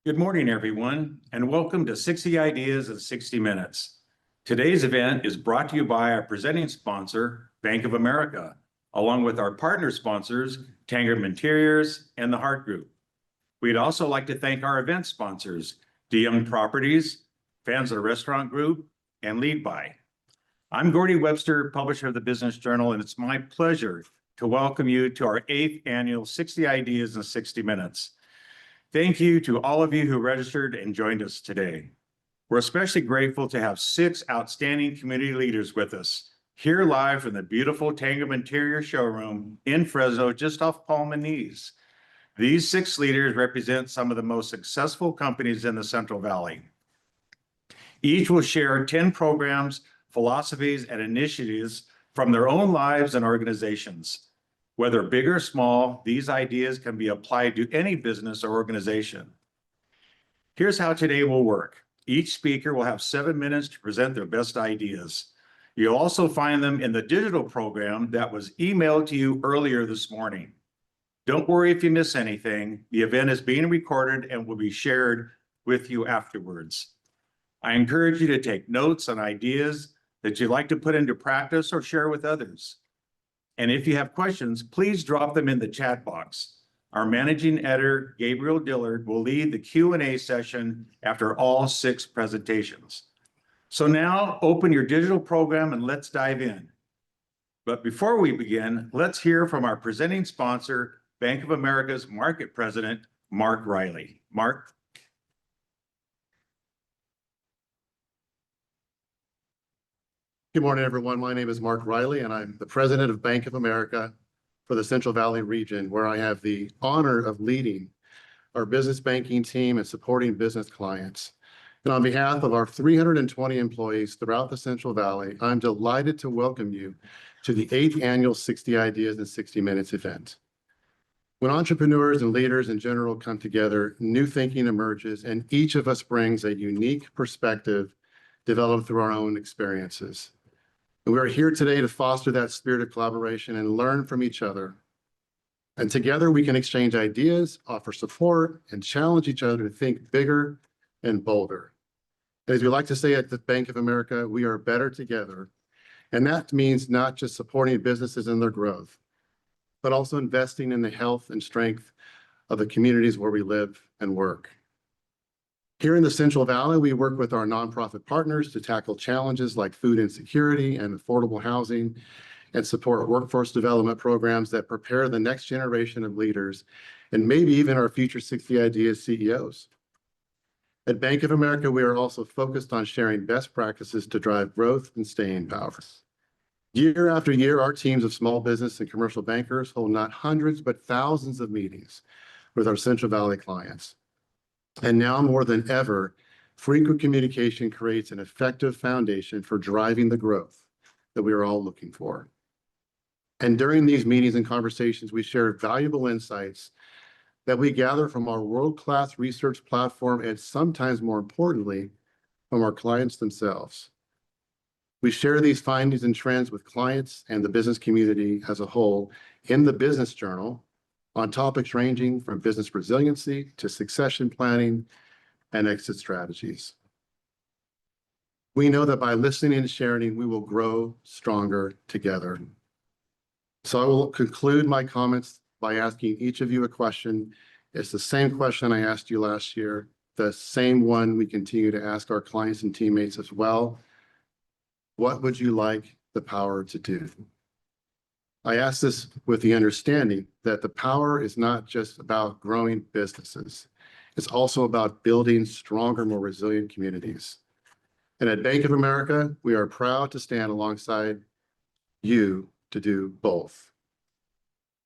Good morning, everyone, and welcome to 60 Ideas in 60 Minutes. Today's event is brought to you by our presenting sponsor, Bank of America, along with our partner sponsors, Tanger Interiors and the Hart Group. We'd also like to thank our event sponsors, DeYoung Properties, Fans of the Restaurant Group, and Lead By. I'm Gordy Webster, publisher of the Business Journal, and it's my pleasure to welcome you to our 8th annual 60 Ideas in 60 Minutes. Thank you to all of you who registered and joined us today. We're especially grateful to have 6 outstanding community leaders with us, here live from the beautiful Tanger Interior showroom in Fresno, just off Palm and Knees. These 6 leaders represent some of the most successful companies in the Central Valley. Each will share 10 programs, philosophies, and initiatives from their own lives and organizations. Whether big or small, these ideas can be applied to any business or organization. Here's how today will work. Each speaker will have 7 minutes to present their best ideas. You'll also find them in the digital program that was emailed to you earlier this morning. Don't worry if you miss anything. The event is being recorded and will be shared with you afterwards. I encourage you to take notes on ideas that you'd like to put into practice or share with others. And if you have questions, please drop them in the chat box. Our managing editor, Gabriel Dillard, will lead the Q&A session after all 6 presentations. So now open your digital program and let's dive in. But before we begin, let's hear from our presenting sponsor, Bank of America's Market President, Mark Riley. Mark. Good morning, everyone. My name is Mark Riley, and I'm the president of Bank of America for the Central Valley region, where I have the honor of leading our business banking team and supporting business clients. And on behalf of our 320 employees throughout the Central Valley, I'm delighted to welcome you to the 8th annual 60 Ideas in 60 Minutes event. When entrepreneurs and leaders in general come together, new thinking emerges, and each of us brings a unique perspective developed through our own experiences. And we are here today to foster that spirit of collaboration and learn from each other. And together we can exchange ideas, offer support, and challenge each other to think bigger and bolder. As we like to say at the Bank of America, we are better together. And that means not just supporting businesses in their growth, but also investing in the health and strength of the communities where we live and work. Here in the Central Valley, we work with our nonprofit partners to tackle challenges like food insecurity and affordable housing, and support workforce development programs that prepare the next generation of leaders, and maybe even our future 60 Ideas CEOs. At Bank of America, we are also focused on sharing best practices to drive growth and staying power. Year after year, our teams of small business and commercial bankers hold not hundreds, but thousands of meetings with our Central Valley clients. And now more than ever, frequent communication creates an effective foundation for driving the growth that we are all looking for. And during these meetings and conversations, we share valuable insights that we gather from our world-class research platform, and sometimes more importantly, from our clients themselves. We share these findings and trends with clients and the business community as a whole in the Business Journal, on topics ranging from business resiliency to succession planning and exit strategies. We know that by listening and sharing, we will grow stronger together. So I will conclude my comments by asking each of you a question. It's the same question I asked you last year, the same one we continue to ask our clients and teammates as well. What would you like the power to do? I ask this with the understanding that the power is not just about growing businesses. It's also about building stronger, more resilient communities. And at Bank of America, we are proud to stand alongside you to do both.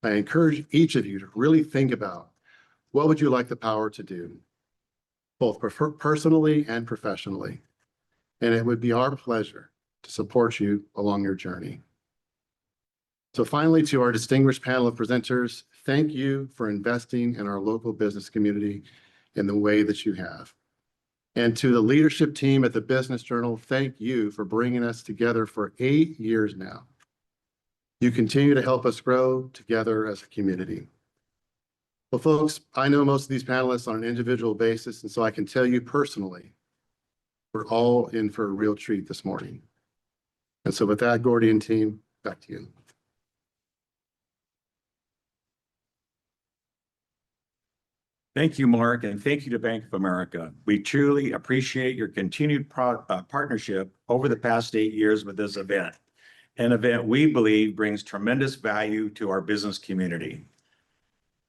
I encourage each of you to really think about what would you like the power to do, both personally and professionally. And it would be our pleasure to support you along your journey. So finally, to our distinguished panel of presenters, thank you for investing in our local business community in the way that you have. And to the leadership team at the Business Journal, thank you for bringing us together for 8 years now. You continue to help us grow together as a community. Well, folks, I know most of these panelists on an individual basis, and so I can tell you personally, we're all in for a real treat this morning. And so with that, Gordian team, back to you. Thank you, Mark, and thank you to Bank of America. We truly appreciate your continued partnership over the past 8 years with this event, an event we believe brings tremendous value to our business community.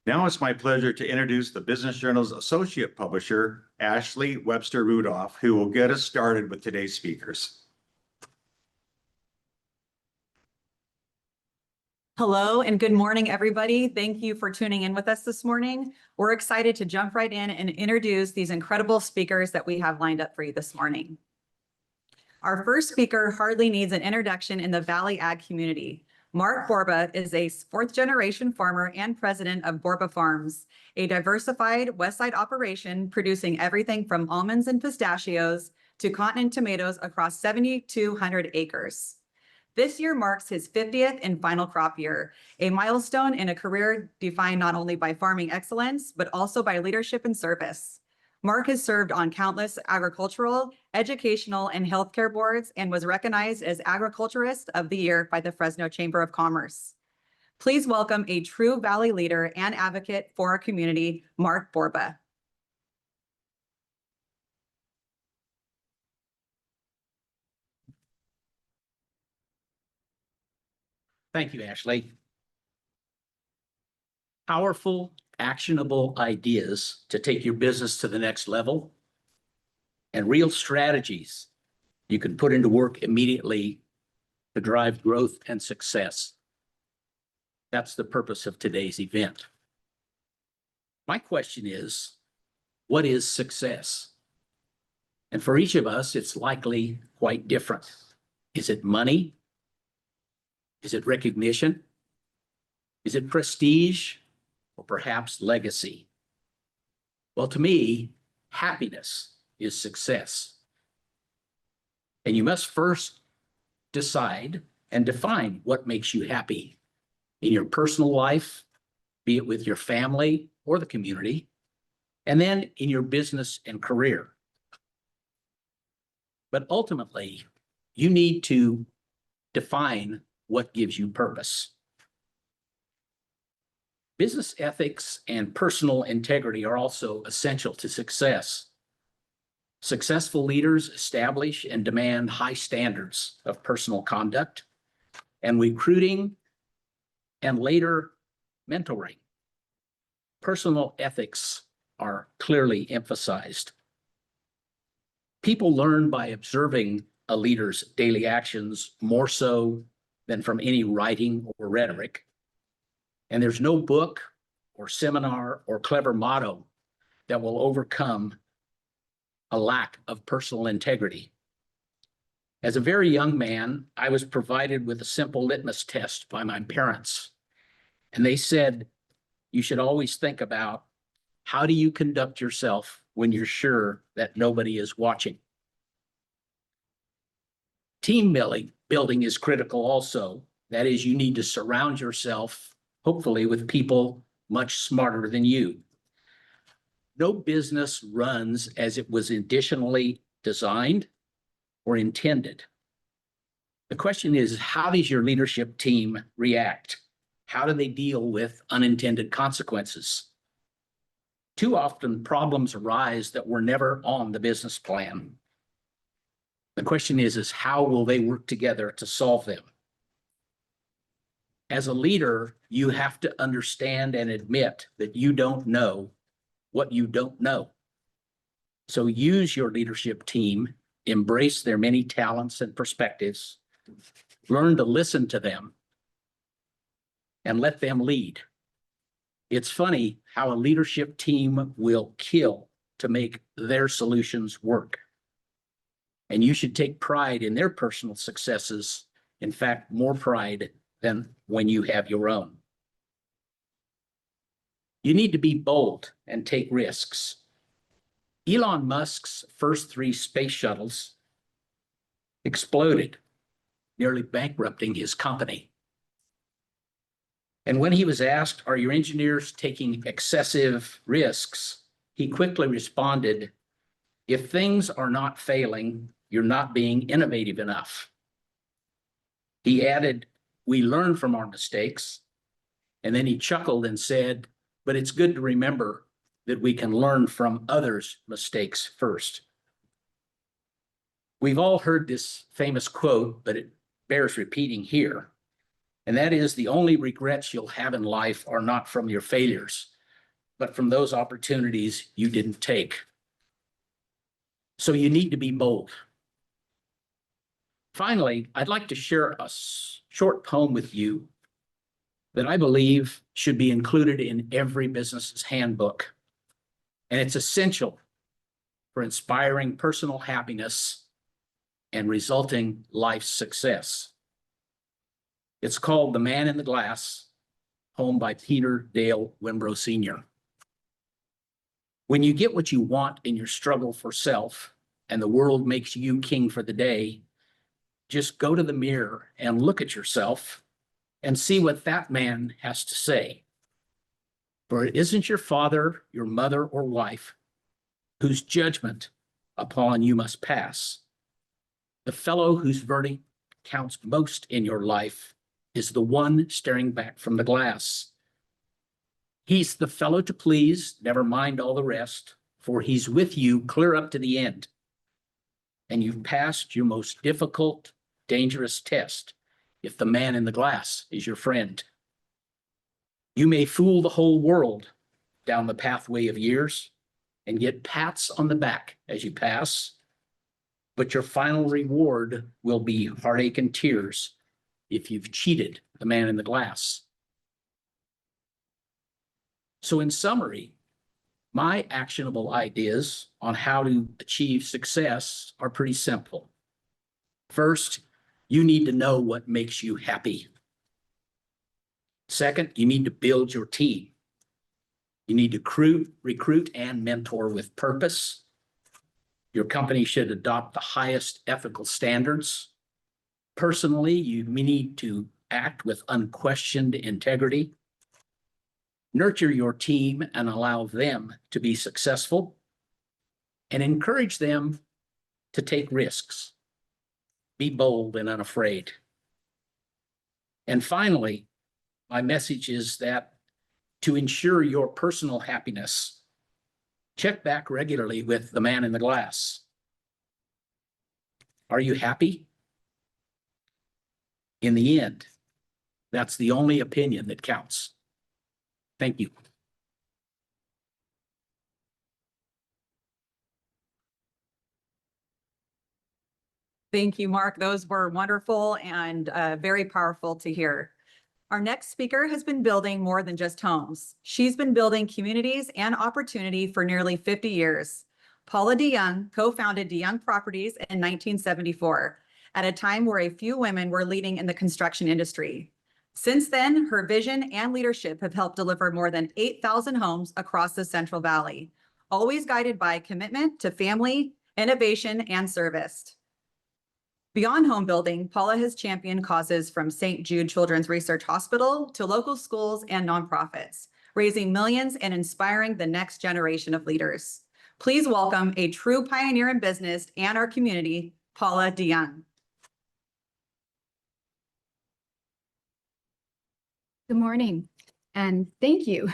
Now it's my pleasure to introduce the Business Journal's associate publisher, Ashley Webster Rudolph, who will get us started with today's speakers. Hello and good morning, everybody. Thank you for tuning in with us this morning. We're excited to jump right in and introduce these incredible speakers that we have lined up for you this morning. Our first speaker hardly needs an introduction in the Valley Ag community. Mark Borba is a fourth-generation farmer and president of Borba Farms, a diversified Westside operation producing everything from almonds and pistachios to continent tomatoes across 7,200 acres. This year marks his 50th and final crop year, a milestone in a career defined not only by farming excellence, but also by leadership and service. Mark has served on countless agricultural, educational, and healthcare boards and was recognized as Agriculturist of the Year by the Fresno Chamber of Commerce. Please welcome a true Valley leader and advocate for our community, Mark Borba. Thank you, Ashley. Powerful, actionable ideas to take your business to the next level and real strategies you can put into work immediately to drive growth and success. That's the purpose of today's event. My question is, what is success? And for each of us, it's likely quite different. Is it money? Is it recognition? Is it prestige? Or perhaps legacy? Well, to me, happiness is success. And you must first decide and define what makes you happy in your personal life, be it with your family or the community, and then in your business and career. But ultimately, you need to define what gives you purpose. Business ethics and personal integrity are also essential to success. Successful leaders establish and demand high standards of personal conduct and recruiting and later mentoring. Personal ethics are clearly emphasized. People learn by observing a leader's daily actions more so than from any writing or rhetoric. And there's no book or seminar or clever motto that will overcome a lack of personal integrity. As a very young man, I was provided with a simple litmus test by my parents. And they said, you should always think about how do you conduct yourself when you're sure that nobody is watching. Team building is critical also. That is, you need to surround yourself, hopefully, with people much smarter than you. No business runs as it was intentionally designed or intended. The question is, how does your leadership team react? How do they deal with unintended consequences? Too often, problems arise that were never on the business plan. The question is how will they work together to solve them? As a leader, you have to understand and admit that you don't know what you don't know. So use your leadership team, embrace their many talents and perspectives, learn to listen to them, and let them lead. It's funny how a leadership team will kill to make their solutions work. And you should take pride in their personal successes, in fact, more pride than when you have your own. You need to be bold and take risks. Elon Musk's first 3 space shuttles exploded, nearly bankrupting his company. And when he was asked, "Are your engineers taking excessive risks?" he quickly responded, "If things are not failing, you're not being innovative enough." He added, "We learn from our mistakes." And then he chuckled and said, "But it's good to remember that we can learn from others' mistakes first." We've all heard this famous quote, but it bears repeating here. And that is, the only regrets you'll have in life are not from your failures, but from those opportunities you didn't take. So you need to be bold. Finally, I'd like to share a short poem with you that I believe should be included in every business's handbook. And it's essential for inspiring personal happiness and resulting life success. It's called The Man in the Glass, poem by Peter Dale Wimbrow Sr. When you get what you want in your struggle for self and the world makes you king for the day, just go to the mirror and look at yourself and see what that man has to say. For it isn't your father, your mother, or wife whose judgment upon you must pass. The fellow whose verdict counts most in your life is the one staring back from the glass. He's the fellow to please, never mind all the rest, for he's with you clear up to the end. And you've passed your most difficult, dangerous test if the man in the glass is your friend. You may fool the whole world down the pathway of years and get pats on the back as you pass, but your final reward will be heartache and tears if you've cheated the man in the glass. So in summary, my actionable ideas on how to achieve success are pretty simple. First, you need to know what makes you happy. Second, you need to build your team. You need to recruit and mentor with purpose. Your company should adopt the highest ethical standards. Personally, you need to act with unquestioned integrity. Nurture your team and allow them to be successful, and encourage them to take risks. Be bold and unafraid. And finally, my message is that to ensure your personal happiness, check back regularly with the man in the glass. Are you happy? In the end, that's the only opinion that counts. Thank you. Thank you, Mark. Those were wonderful and very powerful to hear. Our next speaker has been building more than just homes. She's been building communities and opportunity for nearly 50 years. Paula DeYoung co-founded DeYoung Properties in 1974, at a time where a few women were leading in the construction industry. Since then, her vision and leadership have helped deliver more than 8,000 homes across the Central Valley, always guided by commitment to family, innovation, and service. Beyond home building, Paula has championed causes from St. Jude Children's Research Hospital to local schools and nonprofits, raising millions and inspiring the next generation of leaders. Please welcome a true pioneer in business and our community, Paula DeYoung. Good morning, and thank you.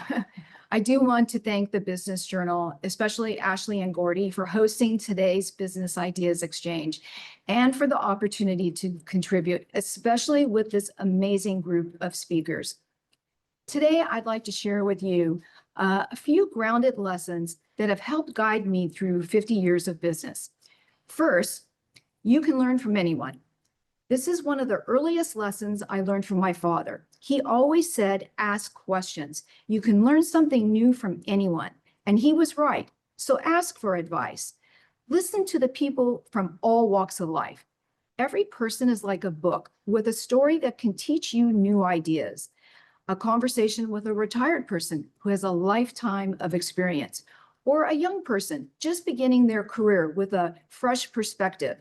I do want to thank the Business Journal, especially Ashley and Gordy, for hosting today's Business Ideas Exchange and for the opportunity to contribute, especially with this amazing group of speakers. Today, I'd like to share with you a few grounded lessons that have helped guide me through 50 years of business. First, you can learn from anyone. This is one of the earliest lessons I learned from my father. He always said, ask questions. You can learn something new from anyone. And he was right. So ask for advice. Listen to the people from all walks of life. Every person is like a book with a story that can teach you new ideas. A conversation with a retired person who has a lifetime of experience, or a young person just beginning their career with a fresh perspective,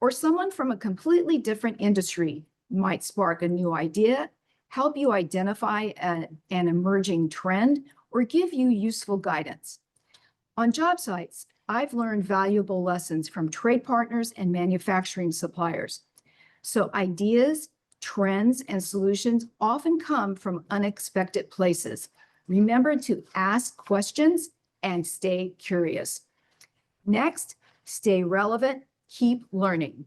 or someone from a completely different industry might spark a new idea, help you identify an emerging trend, or give you useful guidance. On job sites, I've learned valuable lessons from trade partners and manufacturing suppliers. So ideas, trends, and solutions often come from unexpected places. Remember to ask questions and stay curious. Next, stay relevant, keep learning.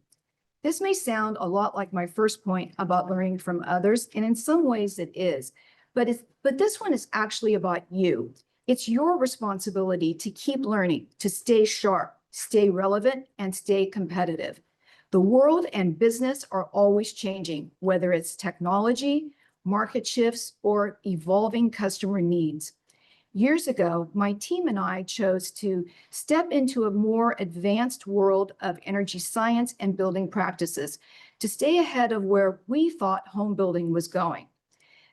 This may sound a lot like my first point about learning from others, and in some ways it is, but this one is actually about you. It's your responsibility to keep learning, to stay sharp, stay relevant, and stay competitive. The world and business are always changing, whether it's technology, market shifts, or evolving customer needs. Years ago, my team and I chose to step into a more advanced world of energy science and building practices to stay ahead of where we thought home building was going.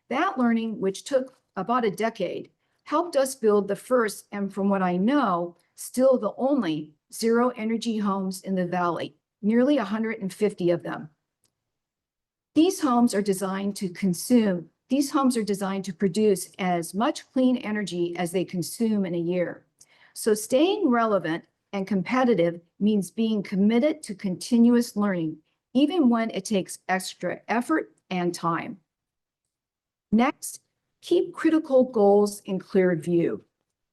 That learning, which took about a decade, helped us build the first, and from what I know, still the only zero energy homes in the Valley, nearly 150 of them. These homes are designed to produce as much clean energy as they consume in a year. So staying relevant and competitive means being committed to continuous learning, even when it takes extra effort and time. Next, keep critical goals in clear view.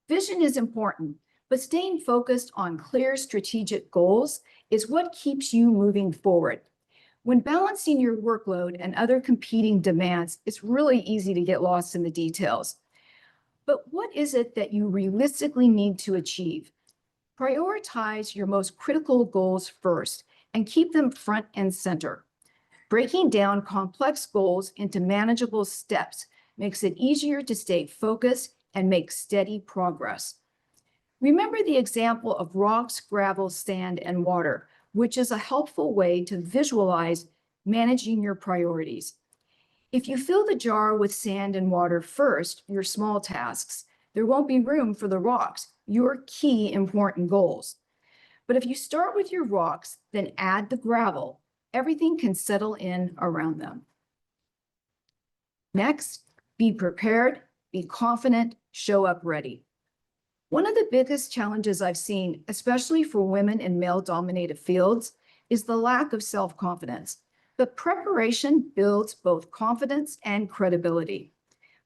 Vision is important, but staying focused on clear strategic goals is what keeps you moving forward. When balancing your workload and other competing demands, it's really easy to get lost in the details. But what is it that you realistically need to achieve? Prioritize your most critical goals first and keep them front and center. Breaking down complex goals into manageable steps makes it easier to stay focused and make steady progress. Remember the example of rocks, gravel, sand, and water, which is a helpful way to visualize managing your priorities. If you fill the jar with sand and water first, your small tasks, there won't be room for the rocks, your key important goals. But if you start with your rocks, then add the gravel, everything can settle in around them. Next, be prepared, be confident, show up ready. One of the biggest challenges I've seen, especially for women in male-dominated fields, is the lack of self-confidence. But preparation builds both confidence and credibility.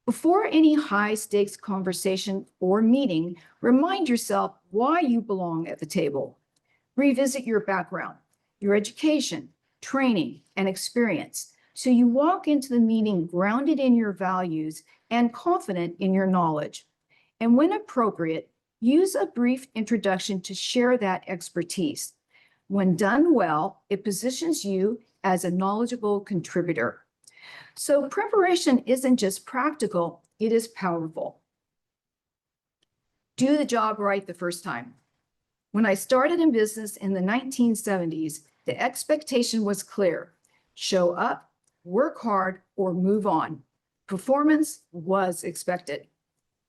Before any high-stakes conversation or meeting, remind yourself why you belong at the table. Revisit your background, your education, training, and experience, so you walk into the meeting grounded in your values and confident in your knowledge. And when appropriate, use a brief introduction to share that expertise. When done well, it positions you as a knowledgeable contributor. So preparation isn't just practical, it is powerful. Do the job right the first time. When I started in business in the 1970s, the expectation was clear: show up, work hard, or move on. Performance was expected.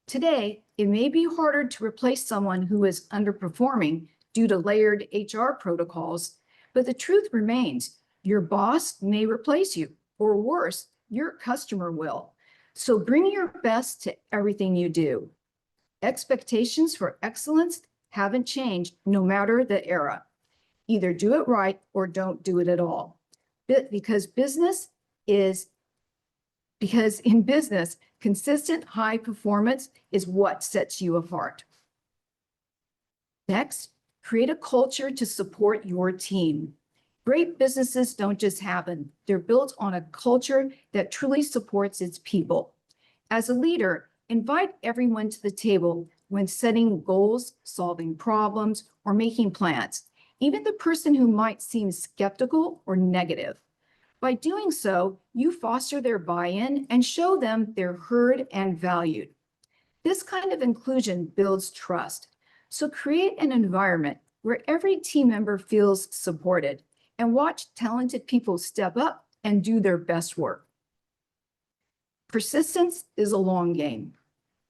Today, it may be harder to replace someone who is underperforming due to layered HR protocols, but the truth remains, your boss may replace you, or worse, your customer will. So bring your best to everything you do. Expectations for excellence haven't changed no matter the era. Either do it right or don't do it at all. Because in business, consistent high performance is what sets you apart. Next, create a culture to support your team. Great businesses don't just happen. They're built on a culture that truly supports its people. As a leader, invite everyone to the table when setting goals, solving problems, or making plans, even the person who might seem skeptical or negative. By doing so, you foster their buy-in and show them they're heard and valued. This kind of inclusion builds trust. So create an environment where every team member feels supported, and watch talented people step up and do their best work. Persistence is a long game.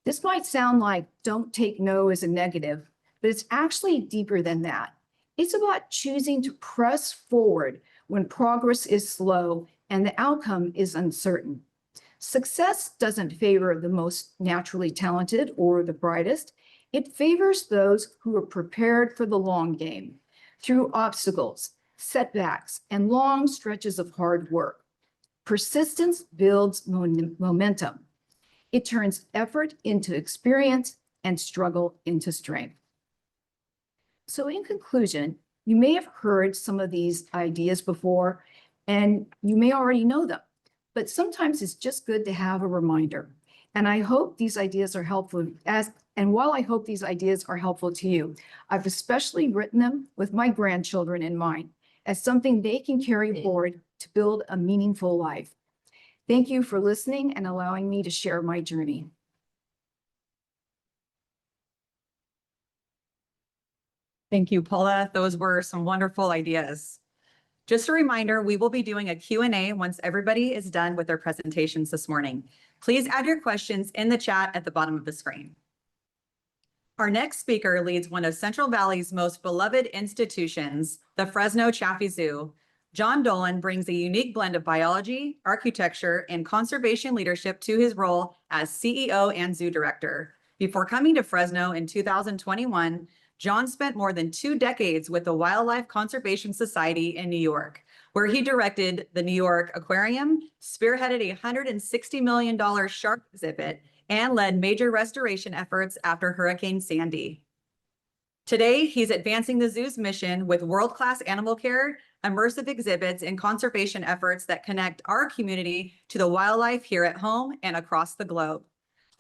This might sound like don't take no as a negative, but it's actually deeper than that. It's about choosing to press forward when progress is slow and the outcome is uncertain. Success doesn't favor the most naturally talented or the brightest. It favors those who are prepared for the long game through obstacles, setbacks, and long stretches of hard work. Persistence builds momentum. It turns effort into experience and struggle into strength. So in conclusion, you may have heard some of these ideas before, and you may already know them, but sometimes it's just good to have a reminder. And I hope these ideas are helpful while I hope these ideas are helpful to you, I've especially written them with my grandchildren in mind as something they can carry forward to build a meaningful life. Thank you for listening and allowing me to share my journey. Thank you, Paula. Those were some wonderful ideas. Just a reminder, we will be doing a Q&A once everybody is done with their presentations this morning. Please add your questions in the chat at the bottom of the screen. Our next speaker leads one of Central Valley's most beloved institutions, the Fresno Chaffee Zoo. John Dolan brings a unique blend of biology, architecture, and conservation leadership to his role as CEO and zoo director. Before coming to Fresno in 2021, John spent more than 2 decades with the Wildlife Conservation Society in New York, where he directed the New York Aquarium, spearheaded a $160 million shark exhibit, and led major restoration efforts after Hurricane Sandy. Today, he's advancing the zoo's mission with world-class animal care, immersive exhibits, and conservation efforts that connect our community to the wildlife here at home and across the globe.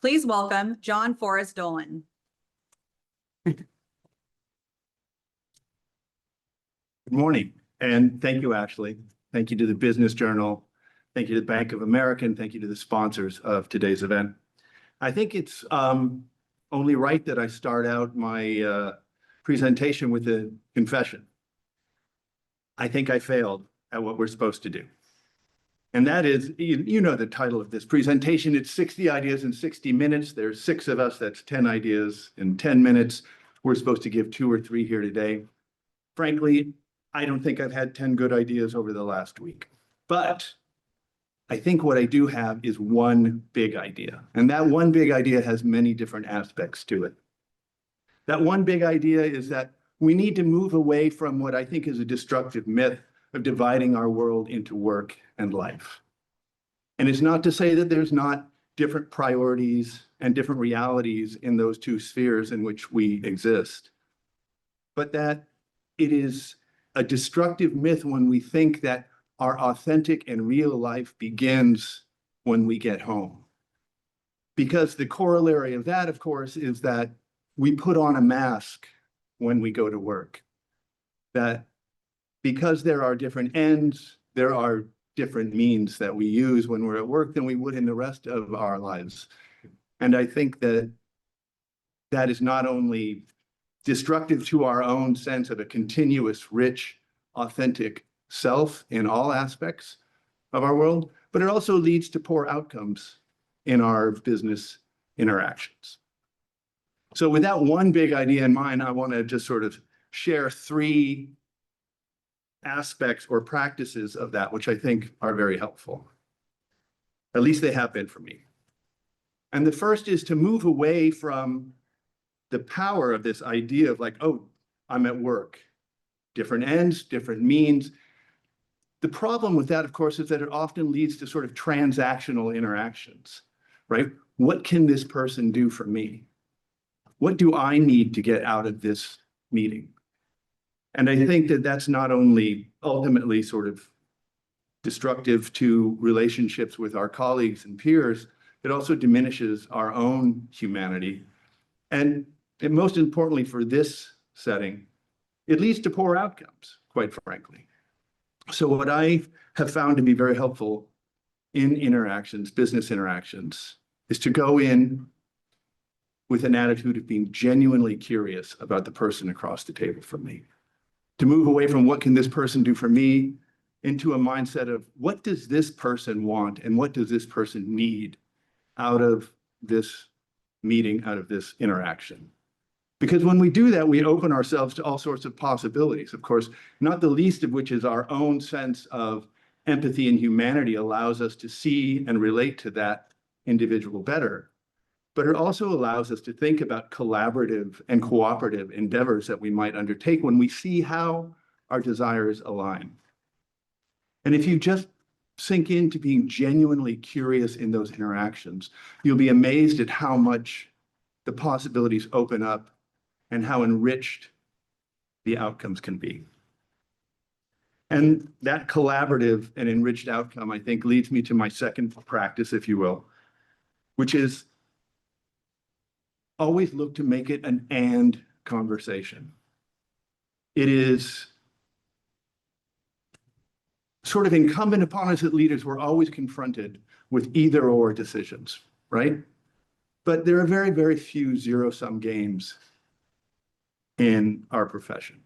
Please welcome John Forrest Dolan. Good morning, and thank you, Ashley. Thank you to the Business Journal. Thank you to the Bank of America, and thank you to the sponsors of today's event. I think it's only right that I start out my presentation with a confession. I think I failed at what we're supposed to do. And that is, you know the title of this presentation, it's 60 ideas in 60 minutes. There's 6 of us, that's 10 ideas in 10 minutes. We're supposed to give 2 or 3 here today. Frankly, I don't think I've had 10 good ideas over the last week, but I think what I do have is one big idea, and that one big idea has many different aspects to it. That one big idea is that we need to move away from what I think is a destructive myth of dividing our world into work and life. And it's not to say that there's not different priorities and different realities in those 2 spheres in which we exist, but that it is a destructive myth when we think that our authentic and real life begins when we get home. Because the corollary of that, of course, is that we put on a mask when we go to work. That because there are different ends, there are different means that we use when we're at work than we would in the rest of our lives. And I think that that is not only destructive to our own sense of a continuous, rich, authentic self in all aspects of our world, but it also leads to poor outcomes in our business interactions. So with that one big idea in mind, I want to just sort of share 3 aspects or practices of that, which I think are very helpful. At least they have been for me. And the first is to move away from the power of this idea of like, oh, I'm at work. Different ends, different means. The problem with that, of course, is that it often leads to sort of transactional interactions, right? What can this person do for me? What do I need to get out of this meeting? And I think that that's not only ultimately sort of destructive to relationships with our colleagues and peers, it also diminishes our own humanity. And most importantly for this setting, it leads to poor outcomes, quite frankly. So what I have found to be very helpful in interactions, business interactions, is to go in with an attitude of being genuinely curious about the person across the table from me. To move away from what can this person do for me into a mindset of what does this person want and what does this person need out of this meeting, out of this interaction. Because when we do that, we open ourselves to all sorts of possibilities, of course, not the least of which is our own sense of empathy and humanity allows us to see and relate to that individual better. But it also allows us to think about collaborative and cooperative endeavors that we might undertake when we see how our desires align. And if you just sink into being genuinely curious in those interactions, you'll be amazed at how much the possibilities open up and how enriched the outcomes can be. And that collaborative and enriched outcome, I think, leads me to my second practice, if you will, which is always look to make it an and conversation. It is sort of incumbent upon us as leaders, we're always confronted with either or decisions, right? But there are very, very few zero-sum games in our profession.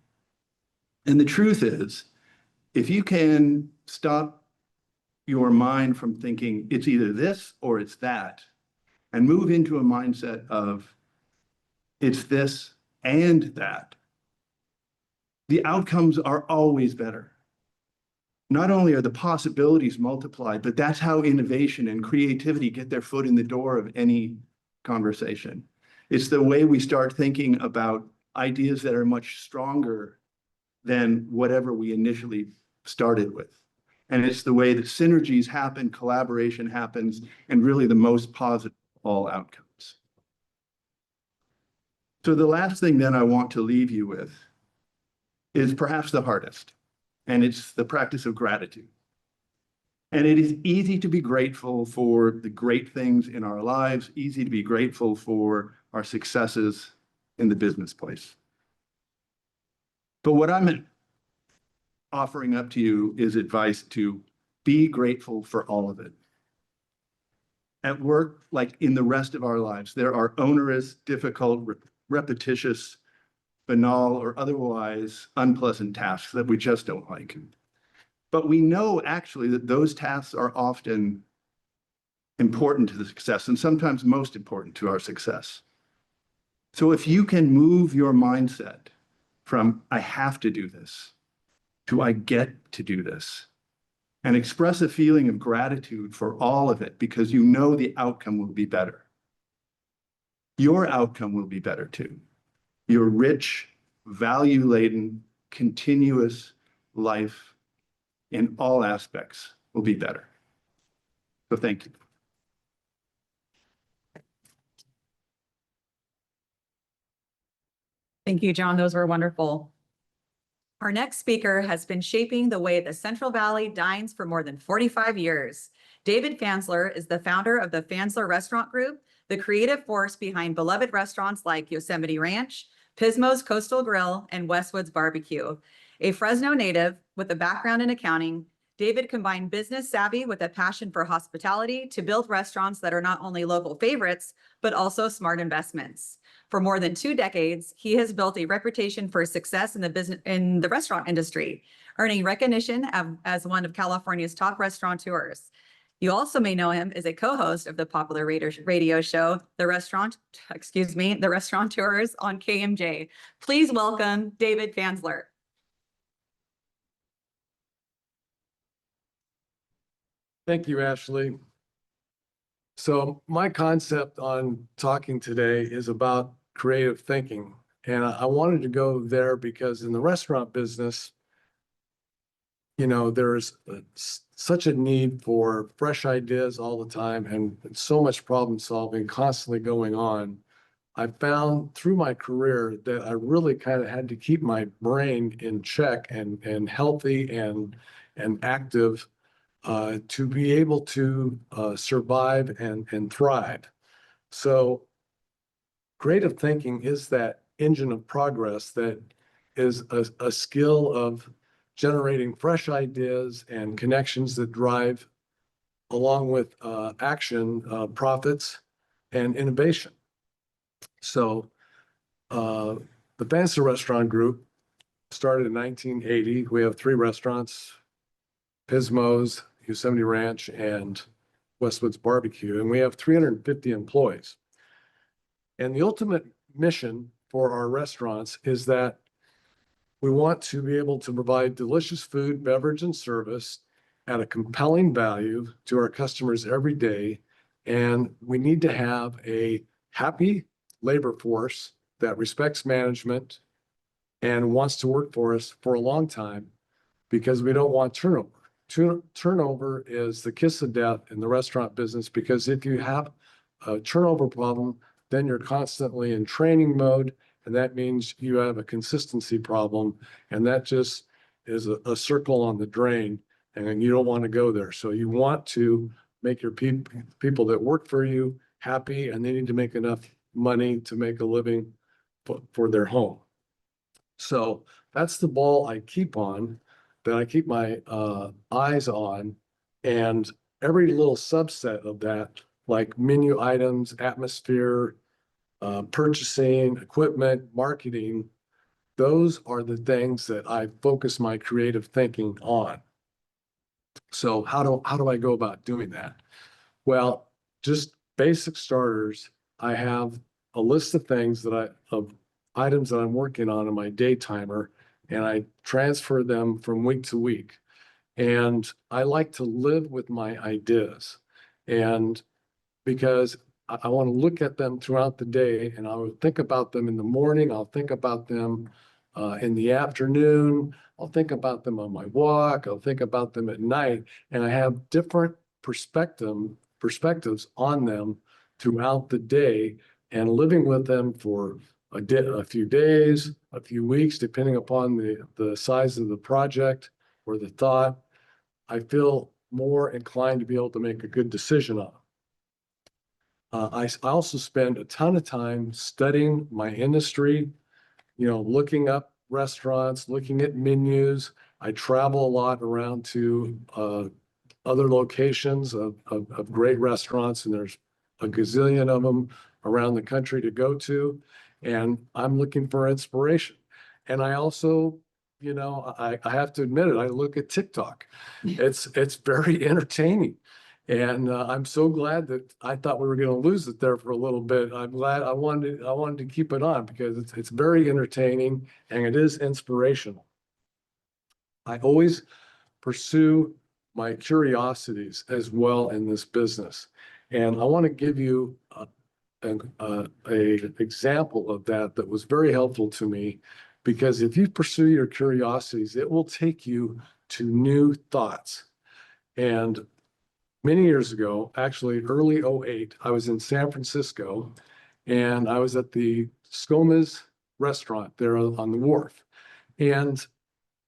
And the truth is, if you can stop your mind from thinking it's either this or it's that, and move into a mindset of it's this and that, the outcomes are always better. Not only are the possibilities multiplied, but that's how innovation and creativity get their foot in the door of any conversation. It's the way we start thinking about ideas that are much stronger than whatever we initially started with. And it's the way that synergies happen, collaboration happens, and really the most positive of all outcomes. So the last thing then I want to leave you with is perhaps the hardest, and it's the practice of gratitude. And it is easy to be grateful for the great things in our lives, easy to be grateful for our successes in the business place. But what I'm offering up to you is advice to be grateful for all of it. At work, like in the rest of our lives, there are onerous, difficult, repetitious, banal, or otherwise unpleasant tasks that we just don't like. But we know actually that those tasks are often important to the success and sometimes most important to our success. So if you can move your mindset from I have to do this to I get to do this and express a feeling of gratitude for all of it because you know the outcome will be better. Your outcome will be better too. Your rich, value-laden, continuous life in all aspects will be better. So thank you. Thank you, John. Those were wonderful. Our next speaker has been shaping the way the Central Valley dines for more than 45 years. David Fansler is the founder of the Fansler Restaurant Group, the creative force behind beloved restaurants like Yosemite Ranch, Pismo's Coastal Grill, and Westwood's Barbecue. A Fresno native with a background in accounting, David combined business savvy with a passion for hospitality to build restaurants that are not only local favorites, but also smart investments. For more than 2 decades, he has built a reputation for success in the restaurant industry, earning recognition as one of California's top restaurateurs. You also may know him as a co-host of the popular radio show, The Restaurateurs on KMJ. Please welcome David Fansler. Thank you, Ashley. So my concept on talking today is about creative thinking. And I wanted to go there because in the restaurant business, you know, there's such a need for fresh ideas all the time and so much problem solving constantly going on. I found through my career that I really kind of had to keep my brain in check and healthy and active to be able to survive and thrive. So creative thinking is that engine of progress that is a skill of generating fresh ideas and connections that drive, along with action, profits, and innovation. So the Fansler Restaurant Group started in 1980. We have 3 restaurants, Pismo's, Yosemite Ranch, and Westwood's Barbecue, and we have 350 employees. And the ultimate mission for our restaurants is that we want to be able to provide delicious food, beverage, and service at a compelling value to our customers every day. And we need to have a happy labor force that respects management and wants to work for us for a long time, because we don't want turnover. Turnover is the kiss of death in the restaurant business, because if you have a turnover problem, then you're constantly in training mode, and that means you have a consistency problem, and that just is a circle on the drain, and you don't want to go there. So you want to make your people that work for you happy, and they need to make enough money to make a living for their home. So that's the ball I keep on, that I keep my eyes on. And every little subset of that, like menu items, atmosphere, purchasing, equipment, marketing, those are the things that I focus my creative thinking on. So how do I go about doing that? Well, just basic starters. I have a list of things of items that I'm working on in my day timer, and I transfer them from week to week. And I like to live with my ideas. And because I want to look at them throughout the day, and I will think about them in the morning. I'll think about them in the afternoon. I'll think about them on my walk. I'll think about them at night. And I have different perspectives on them throughout the day, and living with them for a few days, a few weeks, depending upon the size of the project or the thought, I feel more inclined to be able to make a good decision on. I also spend a ton of time studying my industry, looking up restaurants, looking at menus. I travel a lot around to other locations of great restaurants, and there's a gazillion of them around the country to go to. And I'm looking for inspiration. And I also, I have to admit it, I look at TikTok. It's very entertaining. And I'm so glad that I thought we were going to lose it there for a little bit. I'm glad I wanted to keep it on, because it's very entertaining and it is inspirational. I always pursue my curiosities as well in this business. And I want to give you an example of that was very helpful to me, because if you pursue your curiosities, it will take you to new thoughts. And many years ago, actually early 08, I was in San Francisco, and I was at the Skoma's restaurant there on the wharf. And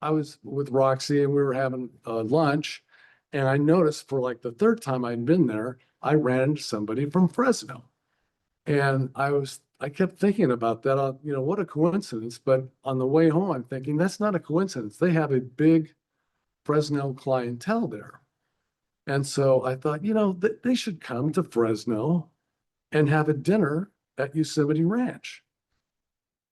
I was with Roxy, and we were having lunch, and I noticed for like the third time I'd been there, I ran into somebody from Fresno. And I kept thinking about that, what a coincidence. But on the way home, I'm thinking, that's not a coincidence. They have a big Fresno clientele there. And so I thought, they should come to Fresno and have a dinner at Yosemite Ranch.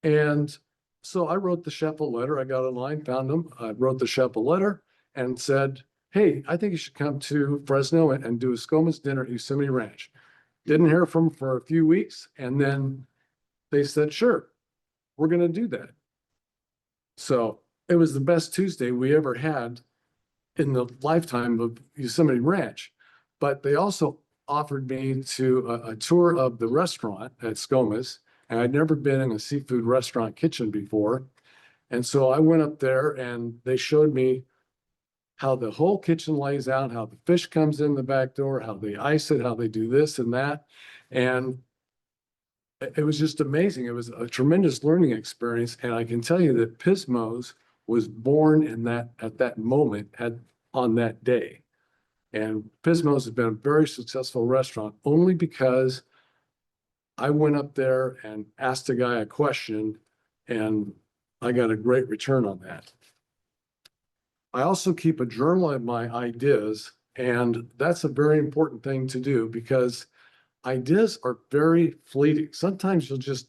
And so I wrote the chef a letter. I got online, found him. I wrote the chef a letter and said, hey, I think you should come to Fresno and do a Skoma's dinner at Yosemite Ranch. Didn't hear from them for a few weeks. And then they said, sure, we're going to do that. So it was the best Tuesday we ever had in the lifetime of Yosemite Ranch. But they also offered me a tour of the restaurant at Skoma's, and I'd never been in a seafood restaurant kitchen before. And so I went up there, and they showed me how the whole kitchen lays out, how the fish comes in the back door, how they ice it, how they do this and that. And it was just amazing. It was a tremendous learning experience. And I can tell you that Pismo's was born at that moment on that day. And Pismo's has been a very successful restaurant only because I went up there and asked a guy a question, and I got a great return on that. I also keep a journal of my ideas, and that's a very important thing to do, because ideas are very fleeting. Sometimes you'll just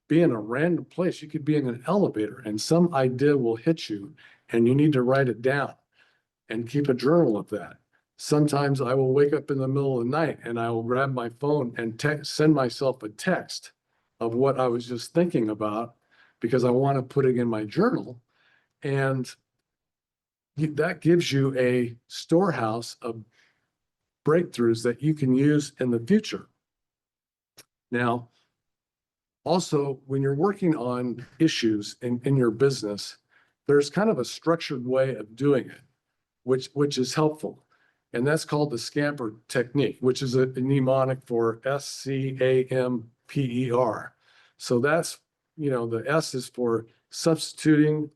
be in a random place. You could be in an elevator and some idea will hit you, and you need to write it down and keep a journal of that. Sometimes I will wake up in the middle of the night and I will grab my phone and send myself a text of what I was just thinking about, because I want to put it in my journal. And that gives you a storehouse of breakthroughs that you can use in the future. Now, also, when you're working on issues in your business, there's kind of a structured way of doing it, which is helpful. And that's called the scamper technique, which is a mnemonic for SCAMPER. So that's, the S is for substituting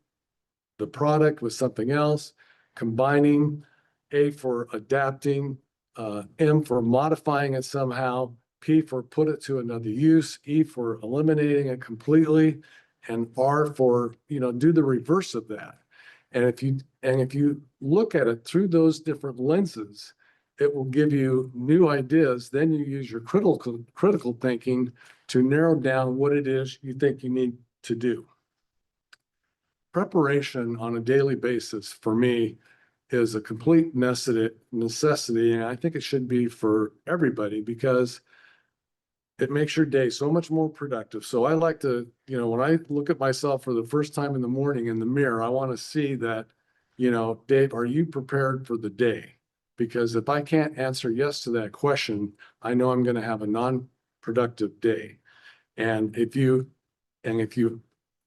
the product with something else, combining, A for adapting, M for modifying it somehow, P for put it to another use, E for eliminating it completely, and R for, do the reverse of that. And if you look at it through those different lenses, it will give you new ideas. Then you use your critical thinking to narrow down what it is you think you need to do. Preparation on a daily basis for me is a complete necessity, and I think it should be for everybody because it makes your day so much more productive. So I like to, when I look at myself for the first time in the morning in the mirror, I want to see that, Dave, are you prepared for the day? Because if I can't answer yes to that question, I know I'm going to have a non-productive day. And if you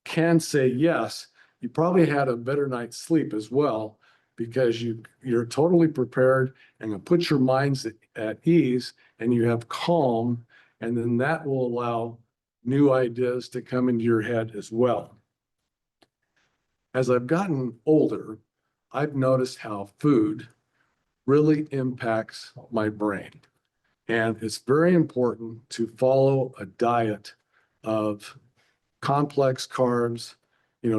can say yes, you probably had a better night's sleep as well, because you're totally prepared and you put your minds at ease and you have calm, and then that will allow new ideas to come into your head as well. As I've gotten older, I've noticed how food really impacts my brain. And it's very important to follow a diet of complex carbs,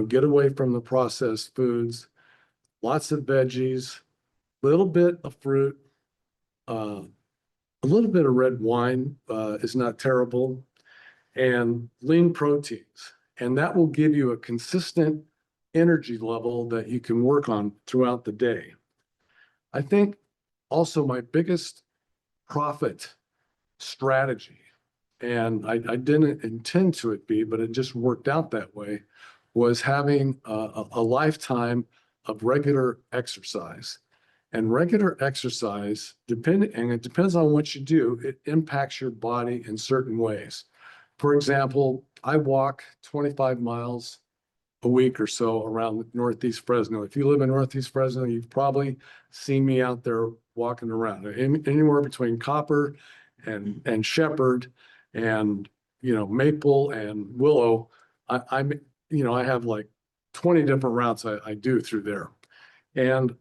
get away from the processed foods, lots of veggies, little bit of fruit, a little bit of red wine is not terrible, and lean proteins. And that will give you a consistent energy level that you can work on throughout the day. I think also my biggest profit strategy, and I didn't intend to it be, but it just worked out that way, was having a lifetime of regular exercise. And regular exercise, and it depends on what you do, it impacts your body in certain ways. For example, I walk 25 miles a week or so around Northeast Fresno. If you live in Northeast Fresno, you've probably seen me out there walking around anywhere between Copper and Shepherd and, Maple and Willow. I have like 20 different routes I do through there. And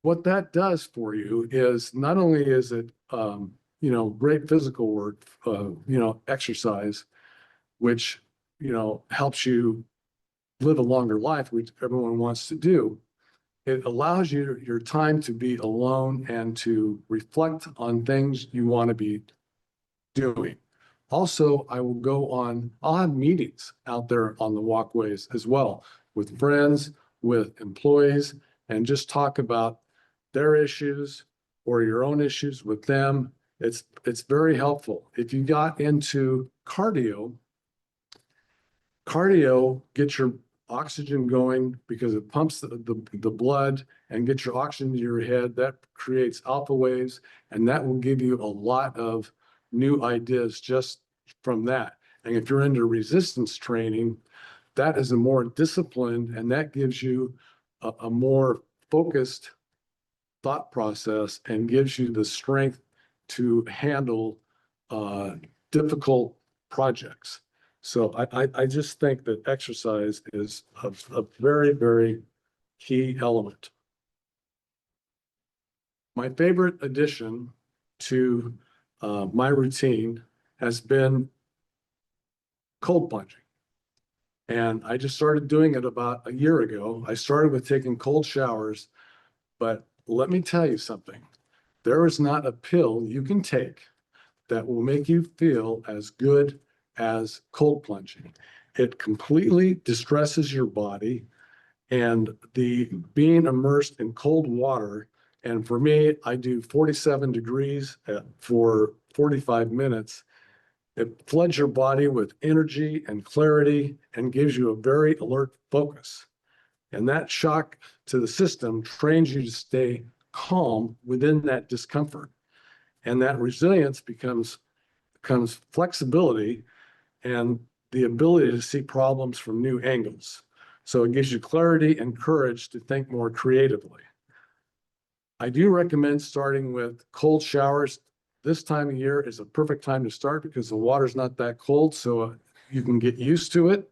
what that does for you is not only is it, great physical work, exercise, which, helps you live a longer life, which everyone wants to do. It allows you your time to be alone and to reflect on things you want to be doing. Also, I'll have meetings out there on the walkways as well with friends, with employees, and just talk about their issues or your own issues with them. It's very helpful. If you got into cardio gets your oxygen going because it pumps the blood and gets your oxygen to your head. That creates alpha waves, and that will give you a lot of new ideas just from that. And if you're into resistance training, that is a more disciplined, and that gives you a more focused thought process and gives you the strength to handle difficult projects. So I just think that exercise is a very, very key element. My favorite addition to my routine has been cold plunging. And I just started doing it about a year ago. I started with taking cold showers, but let me tell you something. There is not a pill you can take that will make you feel as good as cold plunging. It completely distresses your body, and the being immersed in cold water, and for me, I do 47 degrees for 45 minutes. It floods your body with energy and clarity and gives you a very alert focus. And that shock to the system trains you to stay calm within that discomfort. And that resilience becomes flexibility and the ability to see problems from new angles. So it gives you clarity and courage to think more creatively. I do recommend starting with cold showers. This time of year is a perfect time to start because the water's not that cold, so you can get used to it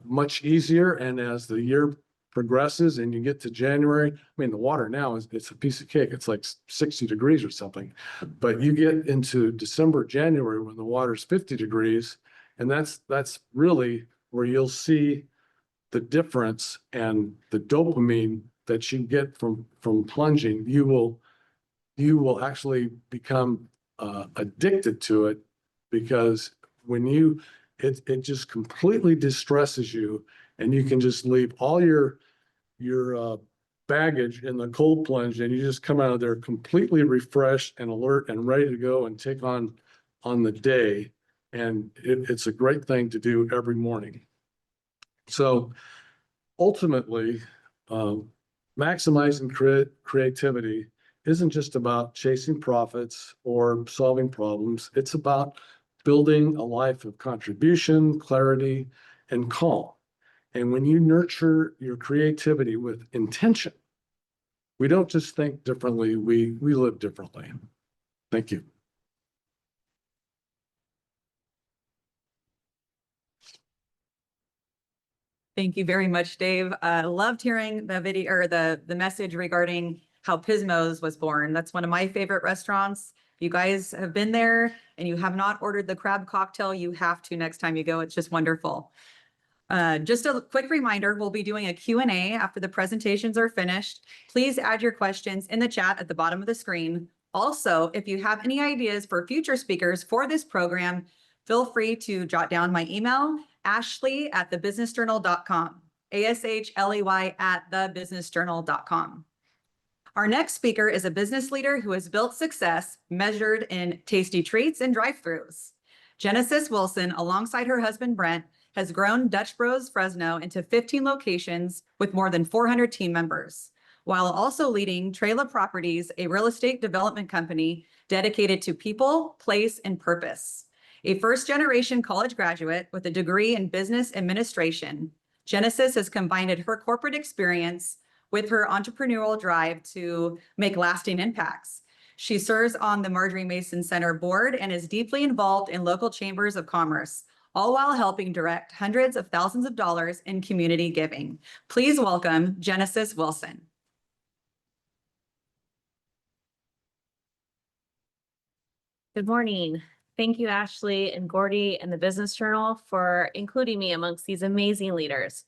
much easier. And as the year progresses and you get to January, I mean, the water now it's a piece of cake. It's like 60 degrees or something. But you get into December, January when the water's 50 degrees, and that's really where you'll see the difference and the dopamine that you get from plunging. You will actually become addicted to it because when it just completely distresses you, and you can just leave all your baggage in the cold plunge, and you just come out of there completely refreshed and alert and ready to go and take on the day. And it's a great thing to do every morning. So ultimately, maximizing creativity isn't just about chasing profits or solving problems. It's about building a life of contribution, clarity, and calm. And when you nurture your creativity with intention, we don't just think differently, we live differently. Thank you. Thank you very much, Dave. Loved hearing the video or the message regarding how Pismo's was born. That's one of my favorite restaurants. If you guys have been there and you have not ordered the crab cocktail, you have to next time you go. It's just wonderful. Just a quick reminder, we'll be doing a Q&A after the presentations are finished. Please add your questions in the chat at the bottom of the screen. Also, if you have any ideas for future speakers for this program, feel free to jot down my email, ashley@thebusinessjournal.com, ASHLEY@thebusinessjournal.com. Our next speaker is a business leader who has built success measured in tasty treats and drive-thrus. Genesis Wilson, alongside her husband Brent, has grown Dutch Bros Fresno into 15 locations with more than 400 team members, while also leading Trela Properties, a real estate development company dedicated to people, place, and purpose. A first-generation college graduate with a degree in business administration, Genesis has combined her corporate experience with her entrepreneurial drive to make lasting impacts. She serves on the Marjorie Mason Center board and is deeply involved in local chambers of commerce, all while helping direct hundreds of thousands of dollars in community giving. Please welcome Genesis Wilson. Good morning. Thank you, Ashley and Gordy and the Business Journal for including me amongst these amazing leaders.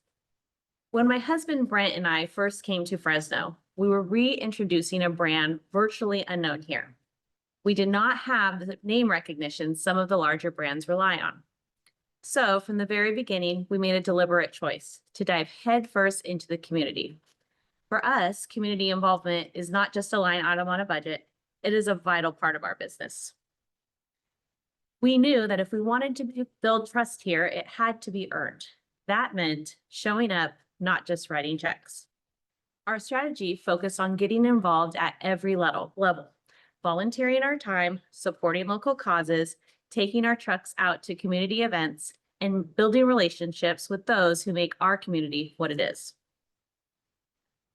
When my husband Brent and I first came to Fresno, we were reintroducing a brand virtually unknown here. We did not have the name recognition some of the larger brands rely on. So from the very beginning, we made a deliberate choice to dive headfirst into the community. For us, community involvement is not just a line item on a budget, it is a vital part of our business. We knew that if we wanted to build trust here, it had to be earned. That meant showing up, not just writing checks. Our strategy focused on getting involved at every level, volunteering our time, supporting local causes, taking our trucks out to community events, and building relationships with those who make our community what it is.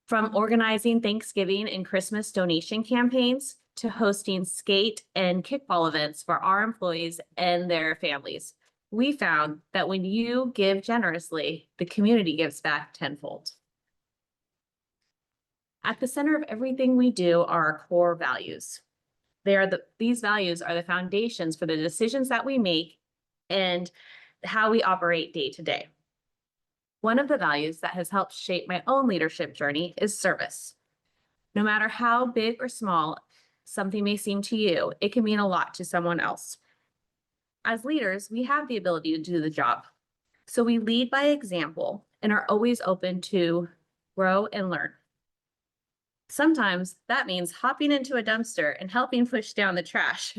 From organizing Thanksgiving and Christmas donation campaigns to hosting skate and kickball events for our employees and their families, we found that when you give generously, the community gives back tenfold. At the center of everything we do are our core values. These values are the foundations for the decisions that we make and how we operate day to day. One of the values that has helped shape my own leadership journey is service. No matter how big or small something may seem to you, it can mean a lot to someone else. As leaders, we have the ability to do the job. So we lead by example and are always open to grow and learn. Sometimes that means hopping into a dumpster and helping push down the trash.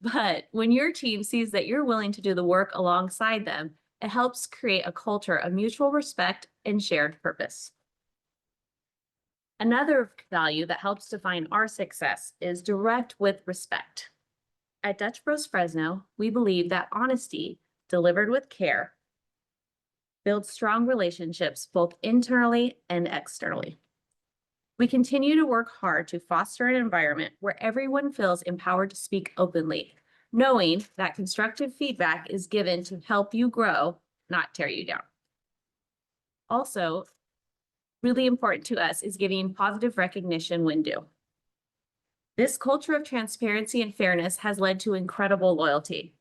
But when your team sees that you're willing to do the work alongside them It helps create a culture of mutual respect and shared purpose. Another value that helps define our success is direct with respect. At Dutch Bros Fresno, we believe that honesty delivered with care builds strong relationships both internally and externally. We continue to work hard to foster an environment where everyone feels empowered to speak openly, knowing that constructive feedback is given to help you grow, not tear you down. Also, really important to us is giving positive recognition when due. This culture of transparency and fairness has led to incredible loyalty.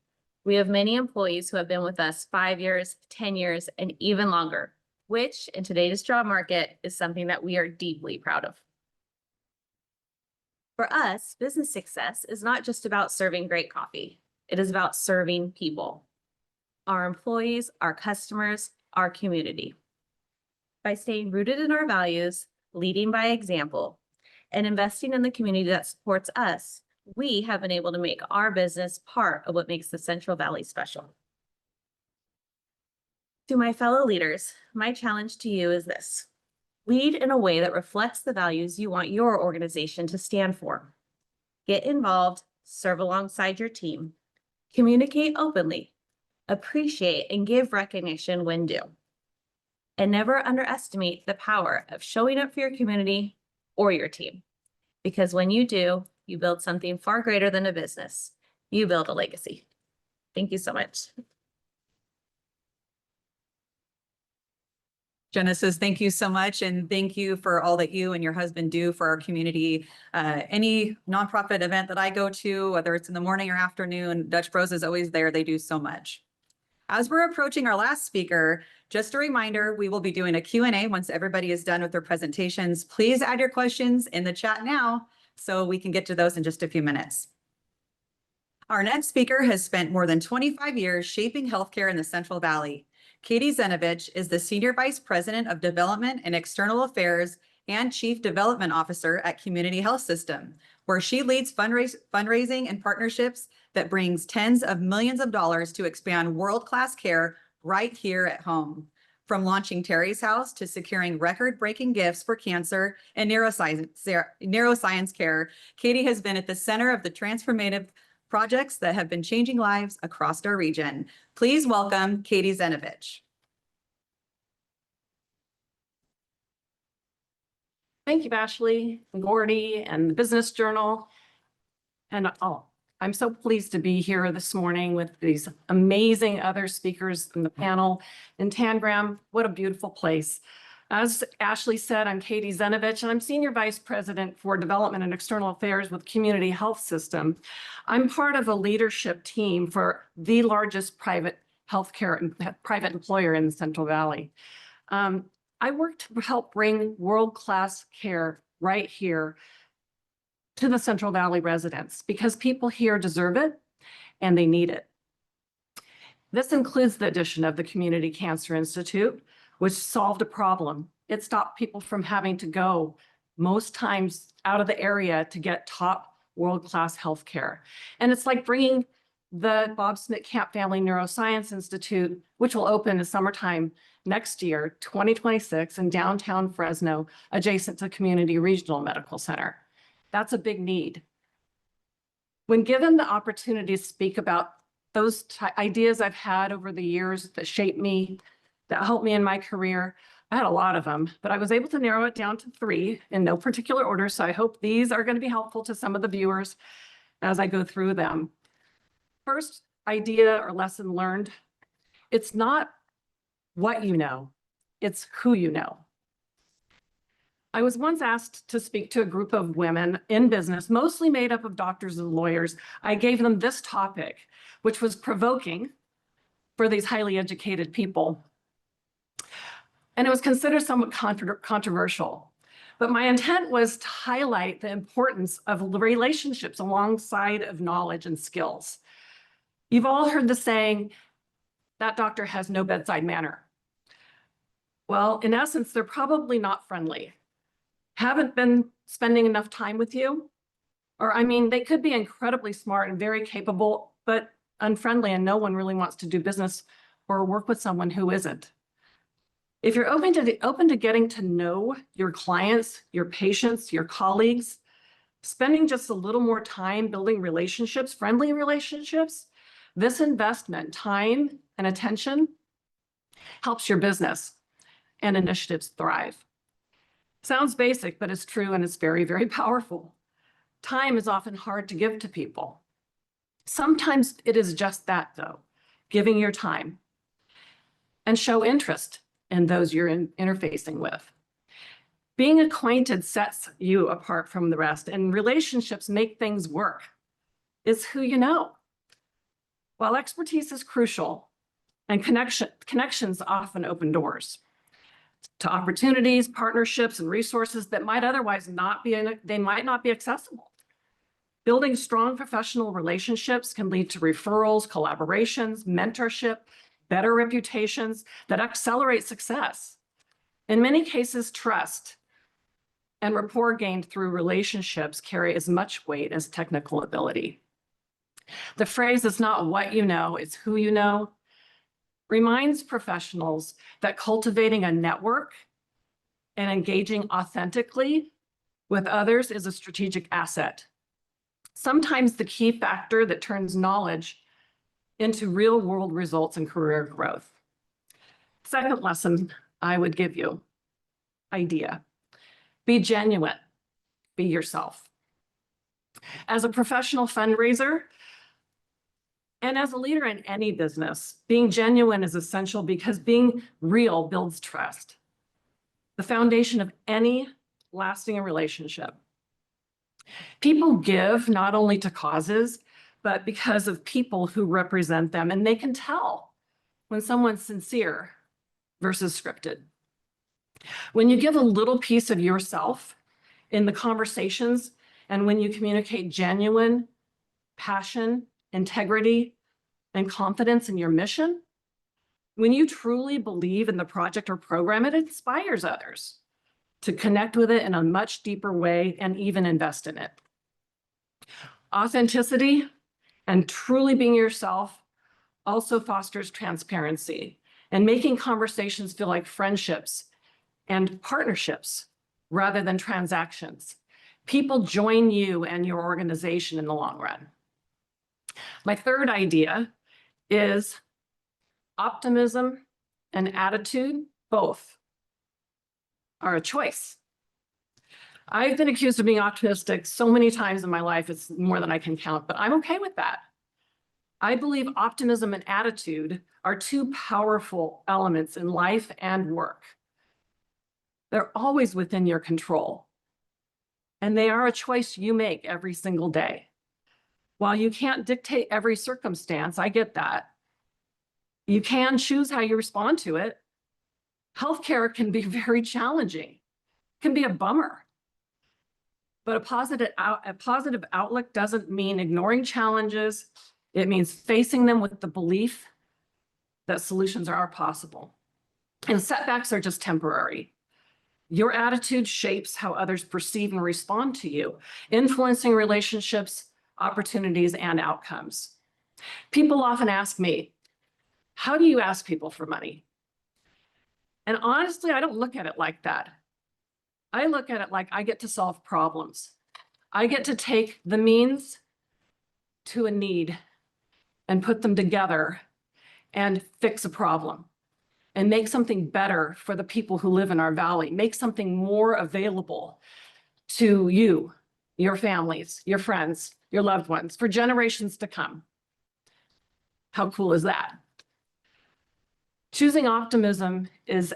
We have many employees who have been with us 5 years, 10 years, and even longer, which in today's job market is something that we are deeply proud of. For us, business success is not just about serving great coffee. It is about serving people, our employees, our customers, our community. By staying rooted in our values, leading by example, and investing in the community that supports us, we have been able to make our business part of what makes the Central Valley special. To my fellow leaders, my challenge to you is this: lead in a way that reflects the values you want your organization to stand for. Get involved, serve alongside your team, communicate openly, appreciate and give recognition when due. And never underestimate the power of showing up for your community or your team. Because when you do, you build something far greater than a business. You build a legacy. Thank you so much. Genesis, thank you so much. And thank you for all that you and your husband do for our community. Any nonprofit event that I go to, whether it's in the morning or afternoon, Dutch Bros is always there. They do so much. As we're approaching our last speaker, just a reminder, we will be doing a Q&A once everybody is done with their presentations. Please add your questions in the chat now so we can get to those in just a few minutes. Our next speaker has spent more than 25 years shaping healthcare in the Central Valley. Katie Zenovich is the Senior Vice President of Development and External Affairs and Chief Development Officer at Community Health System, where she leads fundraising and partnerships that brings tens of millions of dollars to expand world-class care right here at home. From launching Terry's House to securing record-breaking gifts for cancer and neuroscience care, Katie has been at the center of the transformative projects that have been changing lives across our region. Please welcome Katie Zenovich. Thank you, Ashley, and Gordy, and the Business Journal. And I'm so pleased to be here this morning with these amazing other speakers in the panel. In Tangram, what a beautiful place. As Ashley said, I'm Katie Zenovich, and I'm Senior Vice President for Development and External Affairs with Community Health System. I'm part of a leadership team for the largest private healthcare and private employer in the Central Valley. I work to help bring world-class care right here to the Central Valley residents because people here deserve it and they need it. This includes the addition of the Community Cancer Institute, which solved a problem. It stopped people from having to go most times out of the area to get top world-class health care. And it's like bringing the Bob Smith Camp Family Neuroscience Institute, which will open in summertime next year, 2026, in downtown Fresno, adjacent to Community Regional Medical Center. That's a big need. When given the opportunity to speak about those ideas I've had over the years that shaped me, that helped me in my career, I had a lot of them, but I was able to narrow it down to 3 in no particular order. So I hope these are going to be helpful to some of the viewers as I go through them. First idea or lesson learned, it's not what you know, it's who you know. I was once asked to speak to a group of women in business, mostly made up of doctors and lawyers. I gave them this topic, which was provoking for these highly educated people. And it was considered somewhat controversial. But my intent was to highlight the importance of relationships alongside of knowledge and skills. You've all heard the saying, that doctor has no bedside manner. Well, in essence, they're probably not friendly, haven't been spending enough time with you, or I mean, they could be incredibly smart and very capable, but unfriendly, and no one really wants to do business or work with someone who isn't. If you're open to getting to know your clients, your patients, your colleagues, spending just a little more time building relationships, friendly relationships, this investment, time and attention, helps your business and initiatives thrive. Sounds basic, but it's true and it's very, very powerful. Time is often hard to give to people. Sometimes it is just that, though, giving your time and show interest in those you're interfacing with. Being acquainted sets you apart from the rest, and relationships make things work. It's who you know. While expertise is crucial, and connections often open doors to opportunities, partnerships, and resources that might otherwise not be accessible. Building strong professional relationships can lead to referrals, collaborations, mentorship, better reputations that accelerate success. In many cases, trust and rapport gained through relationships carry as much weight as technical ability. The phrase "it's not what you know, it's who you know" reminds professionals that cultivating a network and engaging authentically with others is a strategic asset. Sometimes the key factor that turns knowledge into real-world results and career growth. Second lesson I would give you, idea. Be genuine, be yourself. As a professional fundraiser, and as a leader in any business, being genuine is essential because being real builds trust, the foundation of any lasting relationship. People give not only to causes, but because of people who represent them, and they can tell when someone's sincere versus scripted. When you give a little piece of yourself in the conversations, and when you communicate genuine passion, integrity, and confidence in your mission, when you truly believe in the project or program, it inspires others to connect with it in a much deeper way and even invest in it. Authenticity and truly being yourself also fosters transparency and making conversations feel like friendships and partnerships rather than transactions. People join you and your organization in the long run. My third idea is optimism and attitude, both are a choice. I've been accused of being optimistic so many times in my life, it's more than I can count, but I'm okay with that. I believe optimism and attitude are two powerful elements in life and work. They're always within your control, and they are a choice you make every single day. While you can't dictate every circumstance, I get that. You can choose how you respond to it. Healthcare can be very challenging, can be a bummer. But a positive outlook doesn't mean ignoring challenges. It means facing them with the belief that solutions are possible. And setbacks are just temporary. Your attitude shapes how others perceive and respond to you, influencing relationships, opportunities, and outcomes. People often ask me, how do you ask people for money? And honestly, I don't look at it like that. I look at it like I get to solve problems. I get to take the means to a need and put them together and fix a problem and make something better for the people who live in our valley, make something more available to you, your families, your friends, your loved ones for generations to come. How cool is that? Choosing optimism is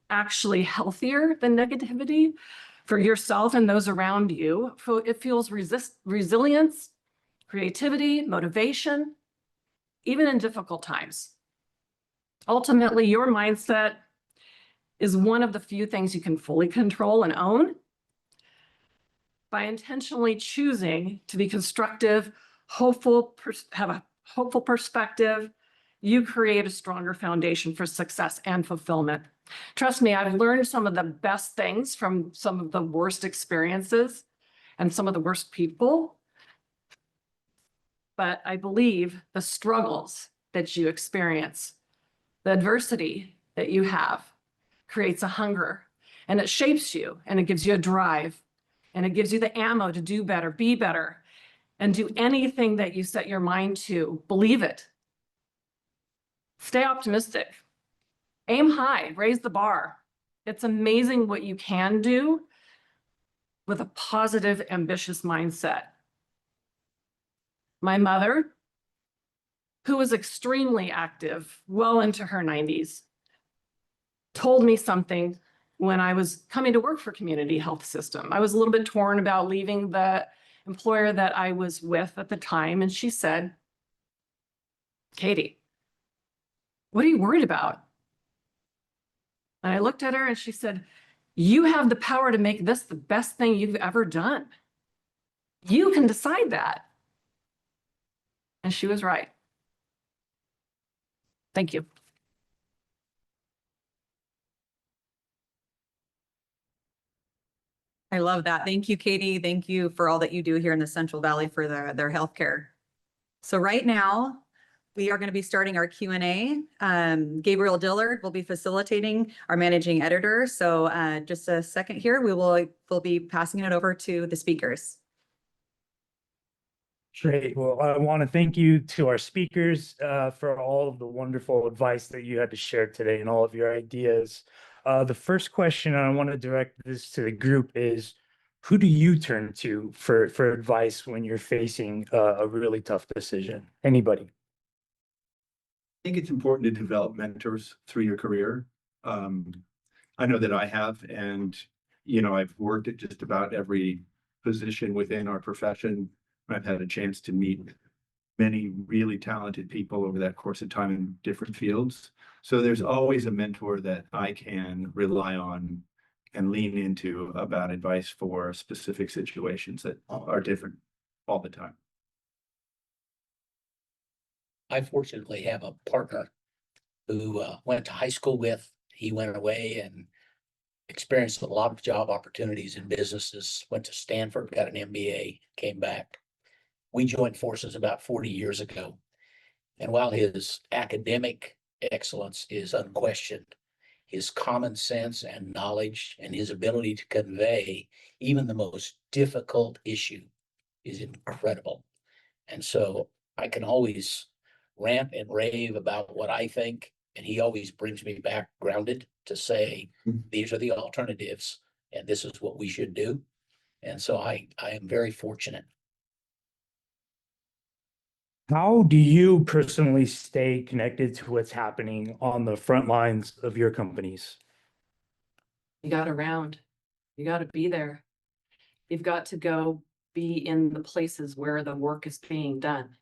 actually healthier than negativity for yourself and those around you. It fuels resilience, creativity, motivation, even in difficult times. Ultimately, your mindset is one of the few things you can fully control and own. By intentionally choosing to be constructive, hopeful, have a hopeful perspective, you create a stronger foundation for success and fulfillment. Trust me, I've learned some of the best things from some of the worst experiences and some of the worst people. But I believe the struggles that you experience, The adversity that you have creates a hunger, and it shapes you, and it gives you a drive, and it gives you the ammo to do better, be better, and do anything that you set your mind to. Believe it. Stay optimistic. Aim high, raise the bar. It's amazing what you can do with a positive, ambitious mindset. My mother, who was extremely active, well into her 90s, told me something when I was coming to work for Community Health System. I was a little bit torn about leaving the employer that I was with at the time. And she said, "Katie, what are you worried about?" And I looked at her and she said, "You have the power to make this the best thing you've ever done. You can decide that." And she was right. Thank you. I love that. Thank you, Katie. Thank you for all that you do here in the Central Valley for their healthcare. So right now, we are going to be starting our Q&A. Gabriel Dillard will be facilitating, our managing editor. So just a second here, we'll be passing it over to the speakers. Great. Well, I want to thank you to our speakers for all of the wonderful advice that you had to share today and all of your ideas. The first question, and I want to direct this to the group, is who do you turn to for advice when you're facing a really tough decision? Anybody? I think it's important to develop mentors through your career. I know that I have, and I've worked at just about every position within our profession. I've had a chance to meet many really talented people over that course of time in different fields. So there's always a mentor that I can rely on and lean into about advice for specific situations that are different all the time. I fortunately have a partner who went to high school with. He went away and experienced a lot of job opportunities in businesses, went to Stanford, got an MBA, came back. We joined forces about 40 years ago. And while his academic excellence is unquestioned, his common sense and knowledge and his ability to convey even the most difficult issue is incredible. And so I can always rant and rave about what I think, and he always brings me back grounded to say, these are the alternatives, and this is what we should do. And so I am very fortunate. How do you personally stay connected to what's happening on the front lines of your companies? You got around. You got to be there. You've got to go be in the places where the work is being done.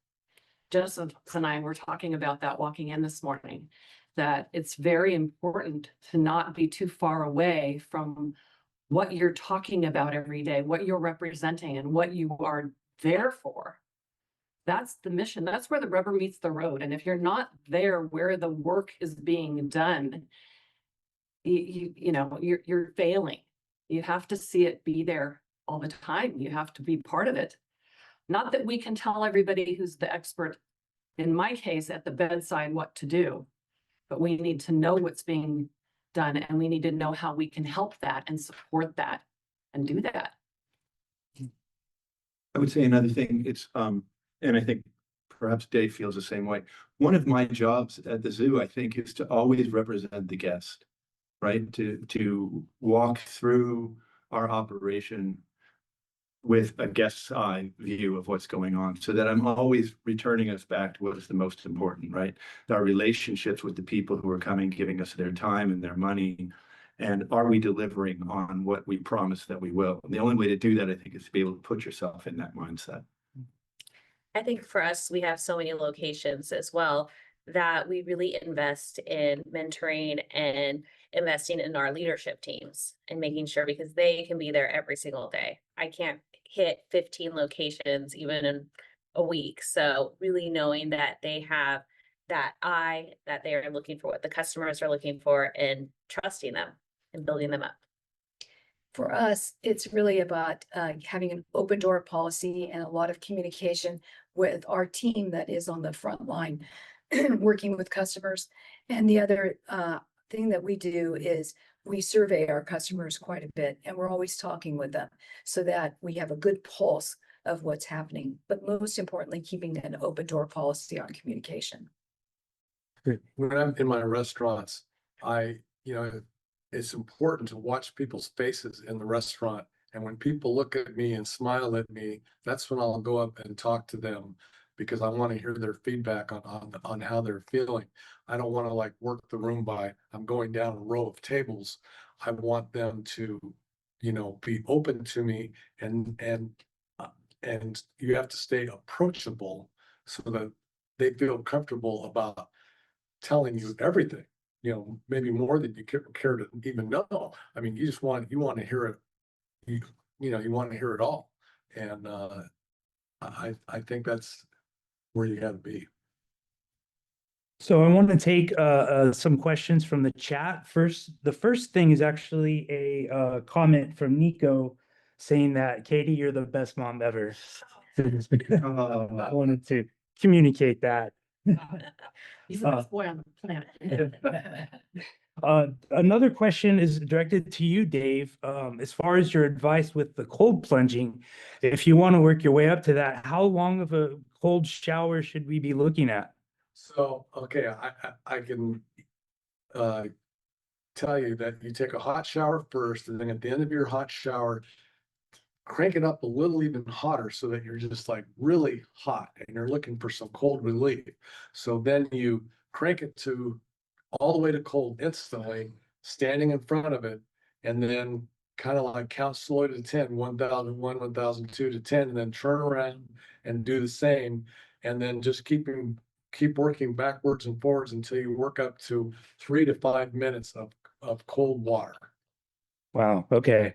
Joseph and I were talking about that walking in this morning, that it's very important to not be too far away from what you're talking about every day, what you're representing, and what you are there for. That's the mission. That's where the rubber meets the road. And if you're not there where the work is being done, you're failing. You have to see it be there all the time. You have to be part of it. Not that we can tell everybody who's the expert, in my case, at the bedside, what to do, but we need to know what's being done, and we need to know how we can help that and support that and do that. I would say another thing, it's and I think perhaps Dave feels the same way. One of my jobs at the zoo, I think, is to always represent the guest, right? To walk through our operation with a guest's eye view of what's going on, so that I'm always returning us back to what is the most important, right? Our relationships with the people who are coming, giving us their time and their money. And are we delivering on what we promised that we will? And the only way to do that, I think, is to be able to put yourself in that mindset. I think for us, we have so many locations as well that we really invest in mentoring and investing in our leadership teams and making sure, because they can be there every single day. I can't hit 15 locations even in a week. So really knowing that they have that eye, that they are looking for what the customers are looking for, and trusting them and building them up. For us, it's really about having an open door policy and a lot of communication with our team that is on the front line. working with customers. And the other thing that we do is we survey our customers quite a bit, and we're always talking with them so that we have a good pulse of what's happening. But most importantly, keeping an open door policy on communication. When I'm in my restaurants, it's important to watch people's faces in the restaurant. And when people look at me and smile at me, that's when I'll go up and talk to them because I want to hear their feedback on how they're feeling. I don't want to like work the room by, I'm going down a row of tables. I want them to, be open to me and you have to stay approachable so that they feel comfortable about telling you everything, maybe more than you care to even know. I mean, you want to hear it, you want to hear it all. And I think that's where you gotta be. So I want to take some questions from the chat. The first thing is actually a comment from Nico saying that Katie, you're the best mom ever. I wanted to communicate that. He's the best boy on the planet. Another question is directed to you, Dave. As far as your advice with the cold plunging, if you want to work your way up to that, how long of a cold shower should we be looking at? So, okay, I can tell you that you take a hot shower first, and then at the end of your hot shower, crank it up a little even hotter so that you're just like really hot and you're looking for some cold relief. So then you crank it to all the way to cold instantly, standing in front of it, and then kind of like count slowly to 10, 1001, 1002 to 10, and then turn around and do the same. And then just keep working backwards and forwards until you work up to 3 to 5 minutes of cold water. Wow. Okay.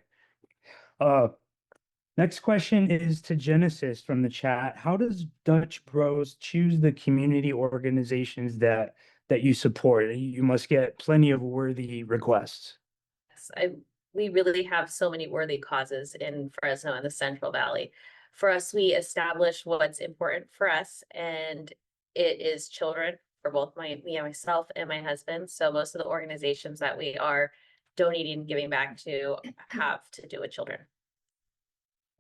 Next question is to Genesis from the chat. How does Dutch Bros choose the community organizations that you support? You must get plenty of worthy requests. Yes, we really have so many worthy causes in Fresno and the Central Valley. For us, we establish what's important for us, and it is children for both me and myself and my husband. So most of the organizations that we are donating and giving back to have to do with children.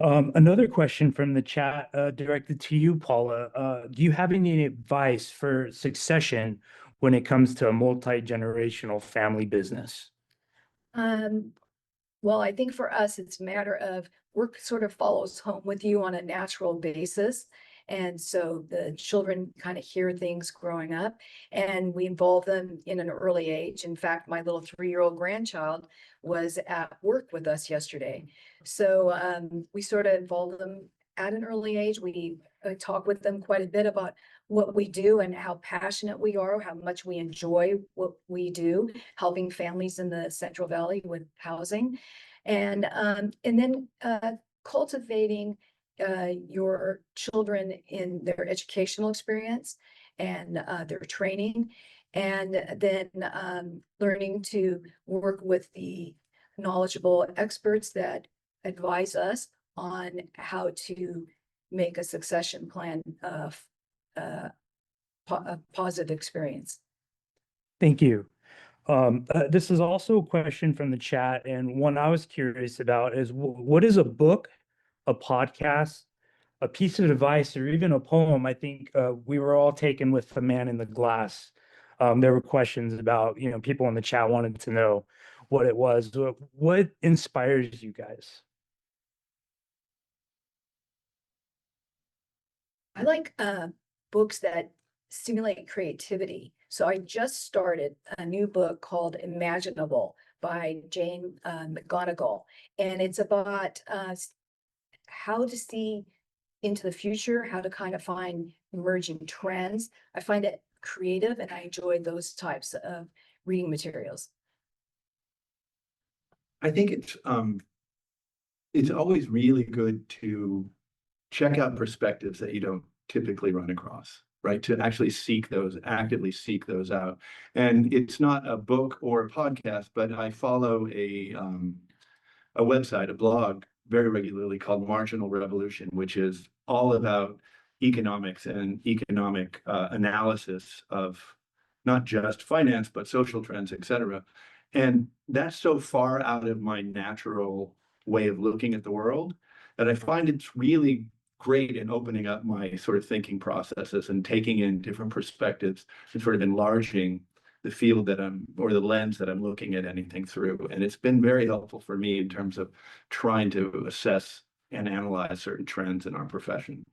Another question from the chat directed to you, Paula. Do you have any advice for succession when it comes to a multi-generational family business? Well, I think for us, it's a matter of work sort of follows home with you on a natural basis. And so the children kind of hear things growing up and we involve them in an early age. In fact, my little 3-year-old grandchild was at work with us yesterday. So we sort of involve them at an early age. We talk with them quite a bit about what we do and how passionate we are, how much we enjoy what we do, helping families in the Central Valley with housing. And then cultivating your children in their educational experience and their training, and then learning to work with the knowledgeable experts that advise us on how to make a succession plan of a positive experience. Thank you. This is also a question from the chat, and one I was curious about is what is a book, a podcast, a piece of advice, or even a poem? I think we were all taken with The Man in the Glass. There were questions about, people in the chat wanted to know what it was. What inspires you guys? I like books that stimulate creativity. So I just started a new book called Imaginable by Jane McGonigal, and it's about how to see into the future, how to kind of find emerging trends. I find it creative and I enjoy those types of reading materials. I think it's always really good to check out perspectives that you don't typically run across, right? To actually actively seek those out. And it's not a book or a podcast, but I follow a website, a blog very regularly called Marginal Revolution, which is all about economics and economic analysis of not just finance, but social trends, et cetera. And that's so far out of my natural way of looking at the world that I find it's really great in opening up my sort of thinking processes and taking in different perspectives and sort of enlarging the field that or the lens that I'm looking at anything through. And it's been very helpful for me in terms of trying to assess and analyze certain trends in our profession.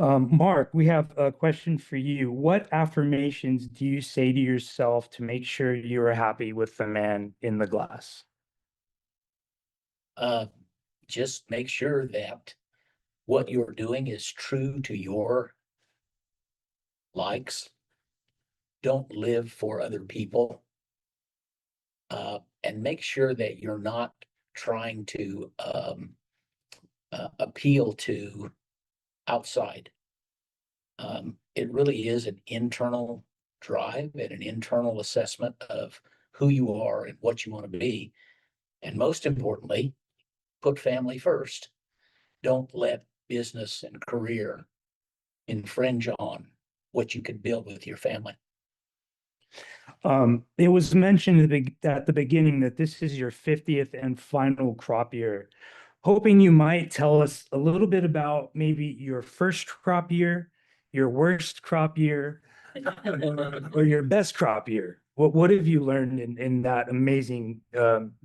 Mark, we have a question for you. What affirmations do you say to yourself to make sure you are happy with the man in the glass? Just make sure that what you're doing is true to your likes. Don't live for other people. And make sure that you're not trying to appeal to outside. It really is an internal drive and an internal assessment of who you are and what you want to be. And most importantly, put family first. Don't let business and career infringe on what you can build with your family. It was mentioned at the beginning that this is your 50th and final crop year. Hoping you might tell us a little bit about maybe your first crop year, your worst crop year, or your best crop year. What have you learned in that amazing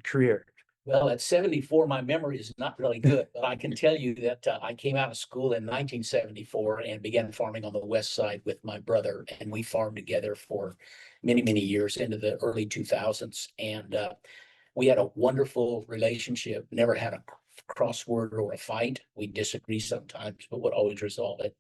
career? Well, at 74, my memory is not really good, but I can tell you that I came out of school in 1974 and began farming on the west side with my brother, and we farmed together for many, many years into the early 2000s. And we had a wonderful relationship, never had a crossword or a fight. We disagree sometimes, but would always resolve it.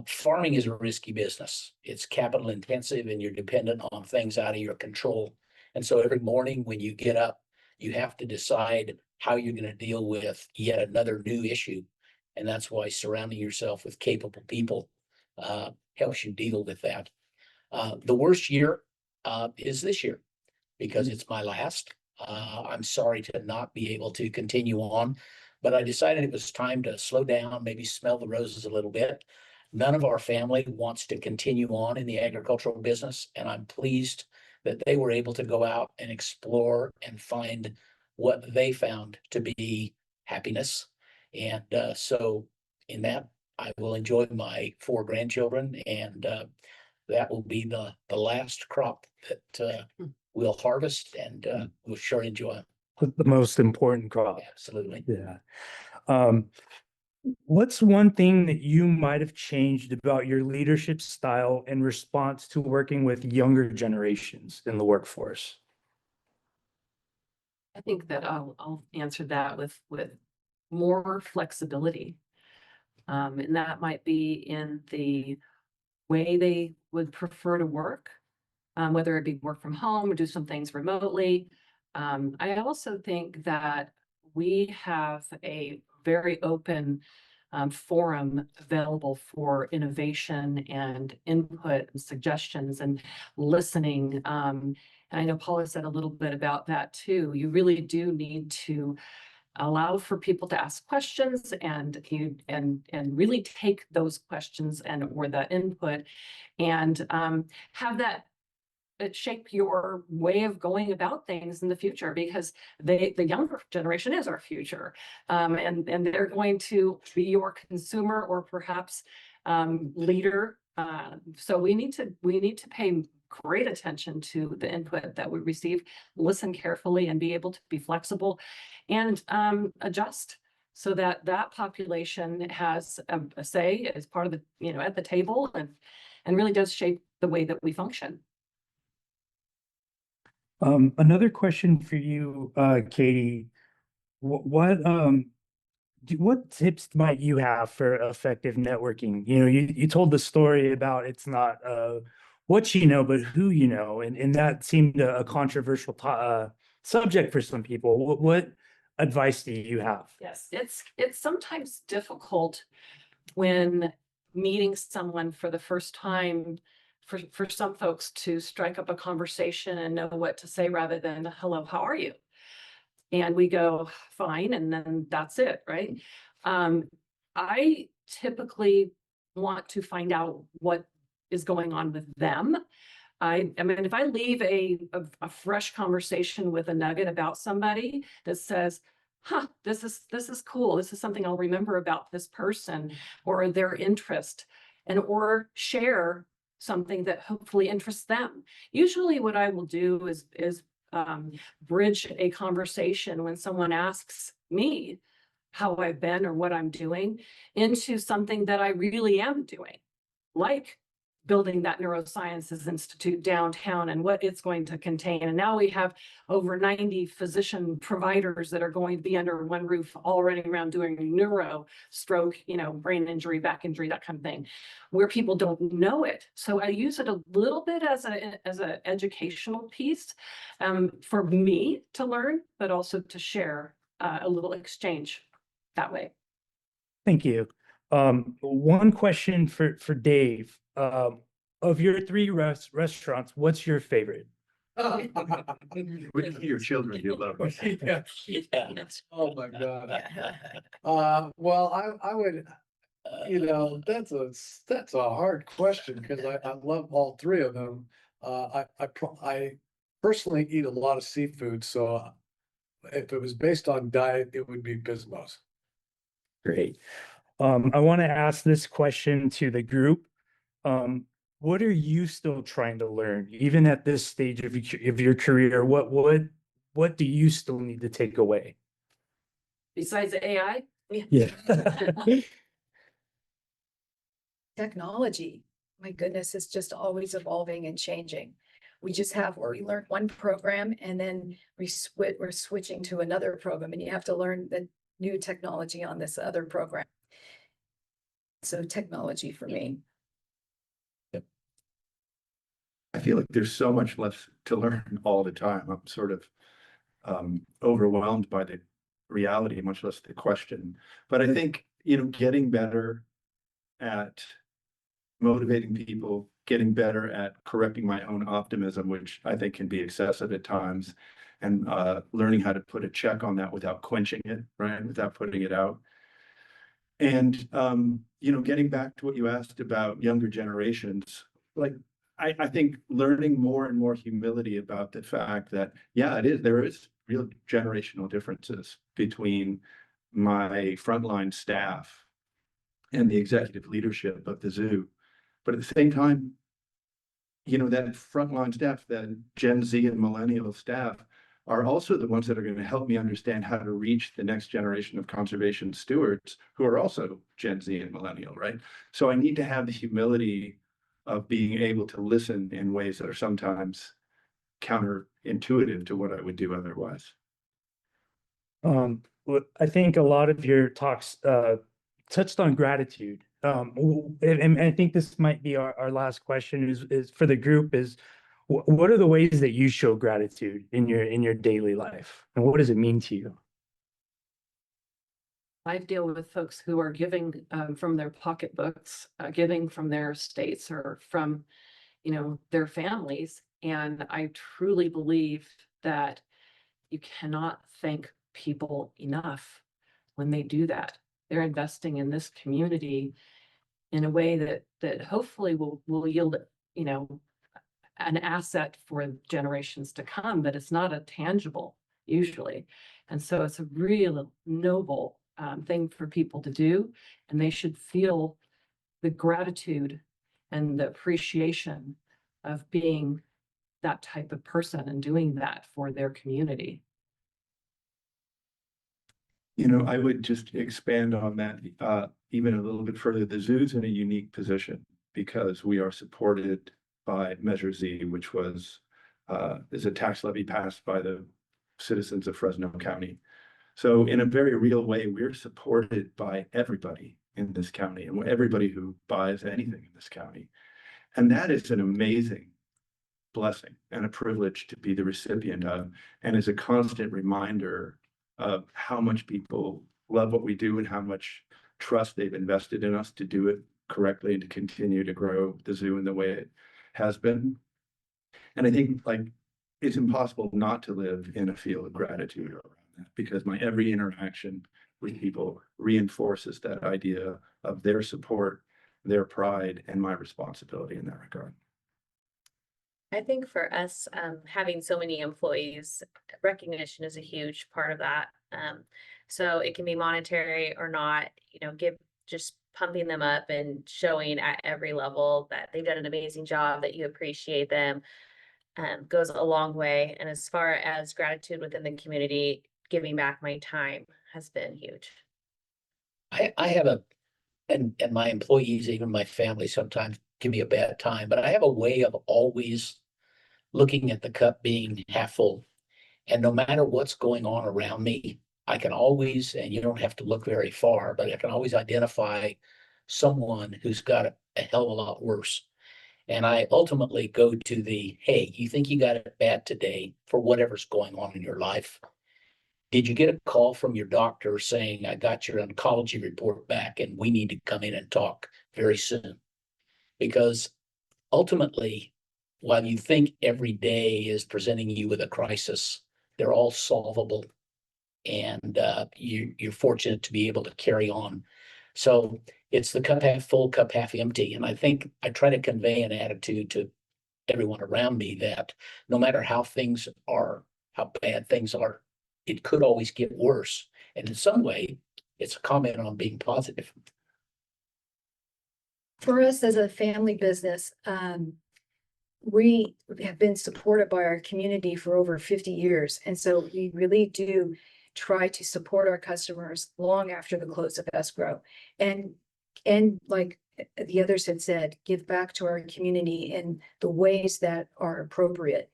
Farming is a risky business. It's capital intensive and you're dependent on things out of your control. And so every morning when you get up, you have to decide how you're going to deal with yet another new issue. And that's why surrounding yourself with capable people helps you deal with that. The worst year is this year because it's my last. I'm sorry to not be able to continue on, but I decided it was time to slow down, maybe smell the roses a little bit. None of our family wants to continue on in the agricultural business, and I'm pleased that they were able to go out and explore and find what they found to be happiness. And so in that, I will enjoy my 4 grandchildren, and that will be the last crop that we'll harvest, and we'll sure enjoy. The most important crop. Absolutely. Yeah. What's one thing that you might have changed about your leadership style in response to working with younger generations in the workforce? I think that I'll answer that with more flexibility. And that might be in the way they would prefer to work, whether it be work from home or do some things remotely. I also think that we have a very open forum available for innovation and input and suggestions and listening. And I know Paula said a little bit about that too. You really do need to allow for people to ask questions and really take those questions and or the input and have that shape your way of going about things in the future, because the younger generation is our future, and they're going to be your consumer or perhaps leader. So we need to pay great attention to the input that we receive, listen carefully, and be able to be flexible and adjust so that that population has a say as part of the at the table and really does shape the way that we function. Another question for you, Katie. What tips might you have for effective networking? You told the story about it's not what you know, but who you know, and that seemed a controversial subject for some people. What advice do you have? Yes, it's sometimes difficult when meeting someone for the first time for some folks to strike up a conversation and know what to say rather than hello, how are you? And we go fine, and then that's it, right? I typically want to find out what is going on with them. I mean, if I leave a fresh conversation with a nugget about somebody that says, huh, this is cool. This is something I'll remember about this person or their interest, and or share something that hopefully interests them. Usually what I will do is bridge a conversation when someone asks me how I've been or what I'm doing into something that I really am doing, like building that Neurosciences Institute downtown and what it's going to contain. And now we have over 90 physician providers that are going to be under one roof, all running around doing neuro, stroke, brain injury, back injury, that kind of thing, where people don't know it. So I use it a little bit as an educational piece for me to learn, but also to share a little exchange that way. Thank you. One question for Dave. Of your three restaurants, what's your favorite? Which of your children do you love? Yeah. Oh, my God. Well, I would, that's a hard question because I love all three of them. I personally eat a lot of seafood, so if it was based on diet, it would be Bismos. Great. I want to ask this question to the group. What are you still trying to learn, even at this stage of your career? What do you still need to take away? Besides AI? Yeah. Technology, my goodness, is just always evolving and changing. We learned one program and then we're switching to another program, and you have to learn the new technology on this other program. So technology for me. I feel like there's so much left to learn all the time. I'm sort of overwhelmed by the reality, much less the question. But I think, getting better at motivating people, getting better at correcting my own optimism, which I think can be excessive at times, and learning how to put a check on that without quenching it, right? Without putting it out. And, getting back to what you asked about younger generations, like, I think learning more and more humility about the fact that, yeah, there is real generational differences between my frontline staff and the executive leadership of the zoo. But at the same time, that frontline staff, that Gen Z and millennial staff, are also the ones that are going to help me understand how to reach the next generation of conservation stewards who are also Gen Z and millennial, right? So I need to have the humility of being able to listen in ways that are sometimes counterintuitive to what I would do otherwise. I think a lot of your talks touched on gratitude. And I think this might be our last question is for the group is what are the ways that you show gratitude in your daily life, and what does it mean to you? I deal with folks who are giving from their pocketbooks, giving from their estates or from, their families. And I truly believe that you cannot thank people enough when they do that. They're investing in this community in a way that hopefully will yield, an asset for generations to come, but it's not a tangible usually. And so it's a real noble thing for people to do, and they should feel the gratitude and the appreciation of being that type of person and doing that for their community. I would just expand on that even a little bit further. The zoo's in a unique position because we are supported by Measure Z, which is a tax levy passed by the citizens of Fresno County. So in a very real way, we're supported by everybody in this county and everybody who buys anything in this county. And that is an amazing blessing and a privilege to be the recipient of, and is a constant reminder of how much people love what we do and how much trust they've invested in us to do it correctly and to continue to grow the zoo in the way it has been. And I think it's impossible not to live in a field of gratitude around that, because my every interaction with people reinforces that idea of their support, their pride, and my responsibility in that regard. I think for us, having so many employees, recognition is a huge part of that. So it can be monetary or not, just pumping them up and showing at every level that they've done an amazing job, that you appreciate them, goes a long way. And as far as gratitude within the community, giving back my time has been huge. I have and my employees, even my family sometimes give me a bad time, but I have a way of always looking at the cup being half full. And no matter what's going on around me, I can always, and you don't have to look very far, but I can always identify someone who's got a hell of a lot worse. And I ultimately go to hey, you think you got it bad today for whatever's going on in your life? Did you get a call from your doctor saying, I got your oncology report back and we need to come in and talk very soon? Because ultimately, while you think every day is presenting you with a crisis, they're all solvable. And you're fortunate to be able to carry on. So it's the cup half full, cup half empty. And I think I try to convey an attitude to everyone around me that no matter how things are, how bad things are, it could always get worse. And in some way, it's a comment on being positive. For us as a family business, we have been supported by our community for over 50 years. And so we really do try to support our customers long after the close of escrow. And like the others had said, give back to our community in the ways that are appropriate.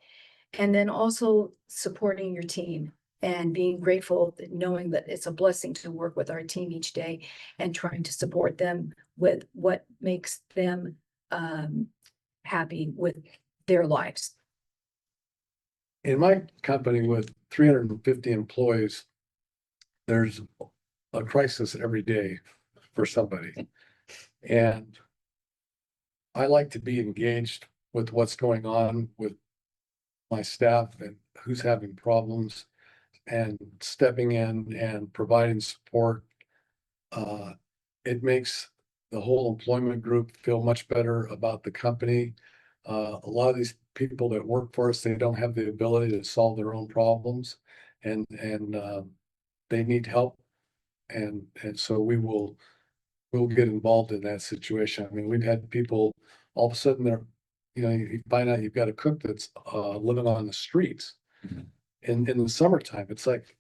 And then also supporting your team and being grateful, knowing that it's a blessing to work with our team each day and trying to support them with what makes them happy with their lives. In my company with 350 employees, there's a crisis every day for somebody. And I like to be engaged with what's going on with my staff and who's having problems and stepping in and providing support. It makes the whole employment group feel much better about the company. A lot of these people that work for us, they don't have the ability to solve their own problems and they need help. And so we'll get involved in that situation. I mean, we've had people all of a sudden you find out you've got a cook that's living on the streets. In the summertime, it's like,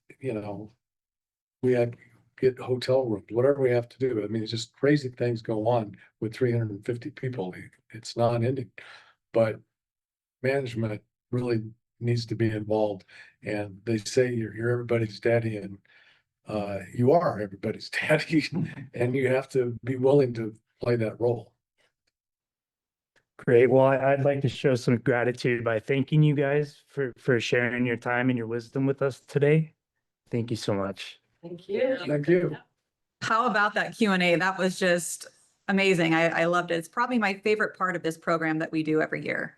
we have get hotel rooms, whatever we have to do. I mean, it's just crazy things go on with 350 people. It's non-ending, but management really needs to be involved. And they say you're everybody's daddy, and you are everybody's daddy, and you have to be willing to play that role. Great. Well, I'd like to show some gratitude by thanking you guys for sharing your time and your wisdom with us today. Thank you so much. Thank you. Thank you. How about that Q&A? That was just amazing. I loved it. It's probably my favorite part of this program that we do every year.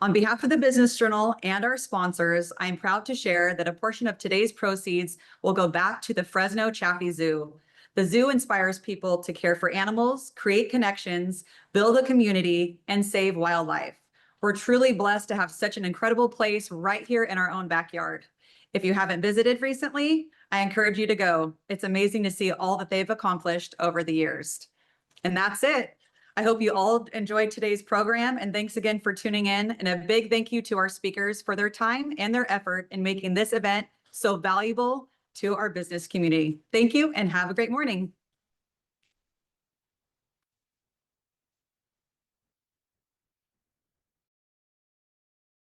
On behalf of the Business Journal and our sponsors, I'm proud to share that a portion of today's proceeds will go back to the Fresno Chaffee Zoo. The zoo inspires people to care for animals, create connections, build a community, and save wildlife. We're truly blessed to have such an incredible place right here in our own backyard. If you haven't visited recently, I encourage you to go. It's amazing to see all that they've accomplished over the years. And that's it. I hope you all enjoyed today's program, and thanks again for tuning in. And a big thank you to our speakers for their time and their effort in making this event so valuable to our business community. Thank you and have a great morning.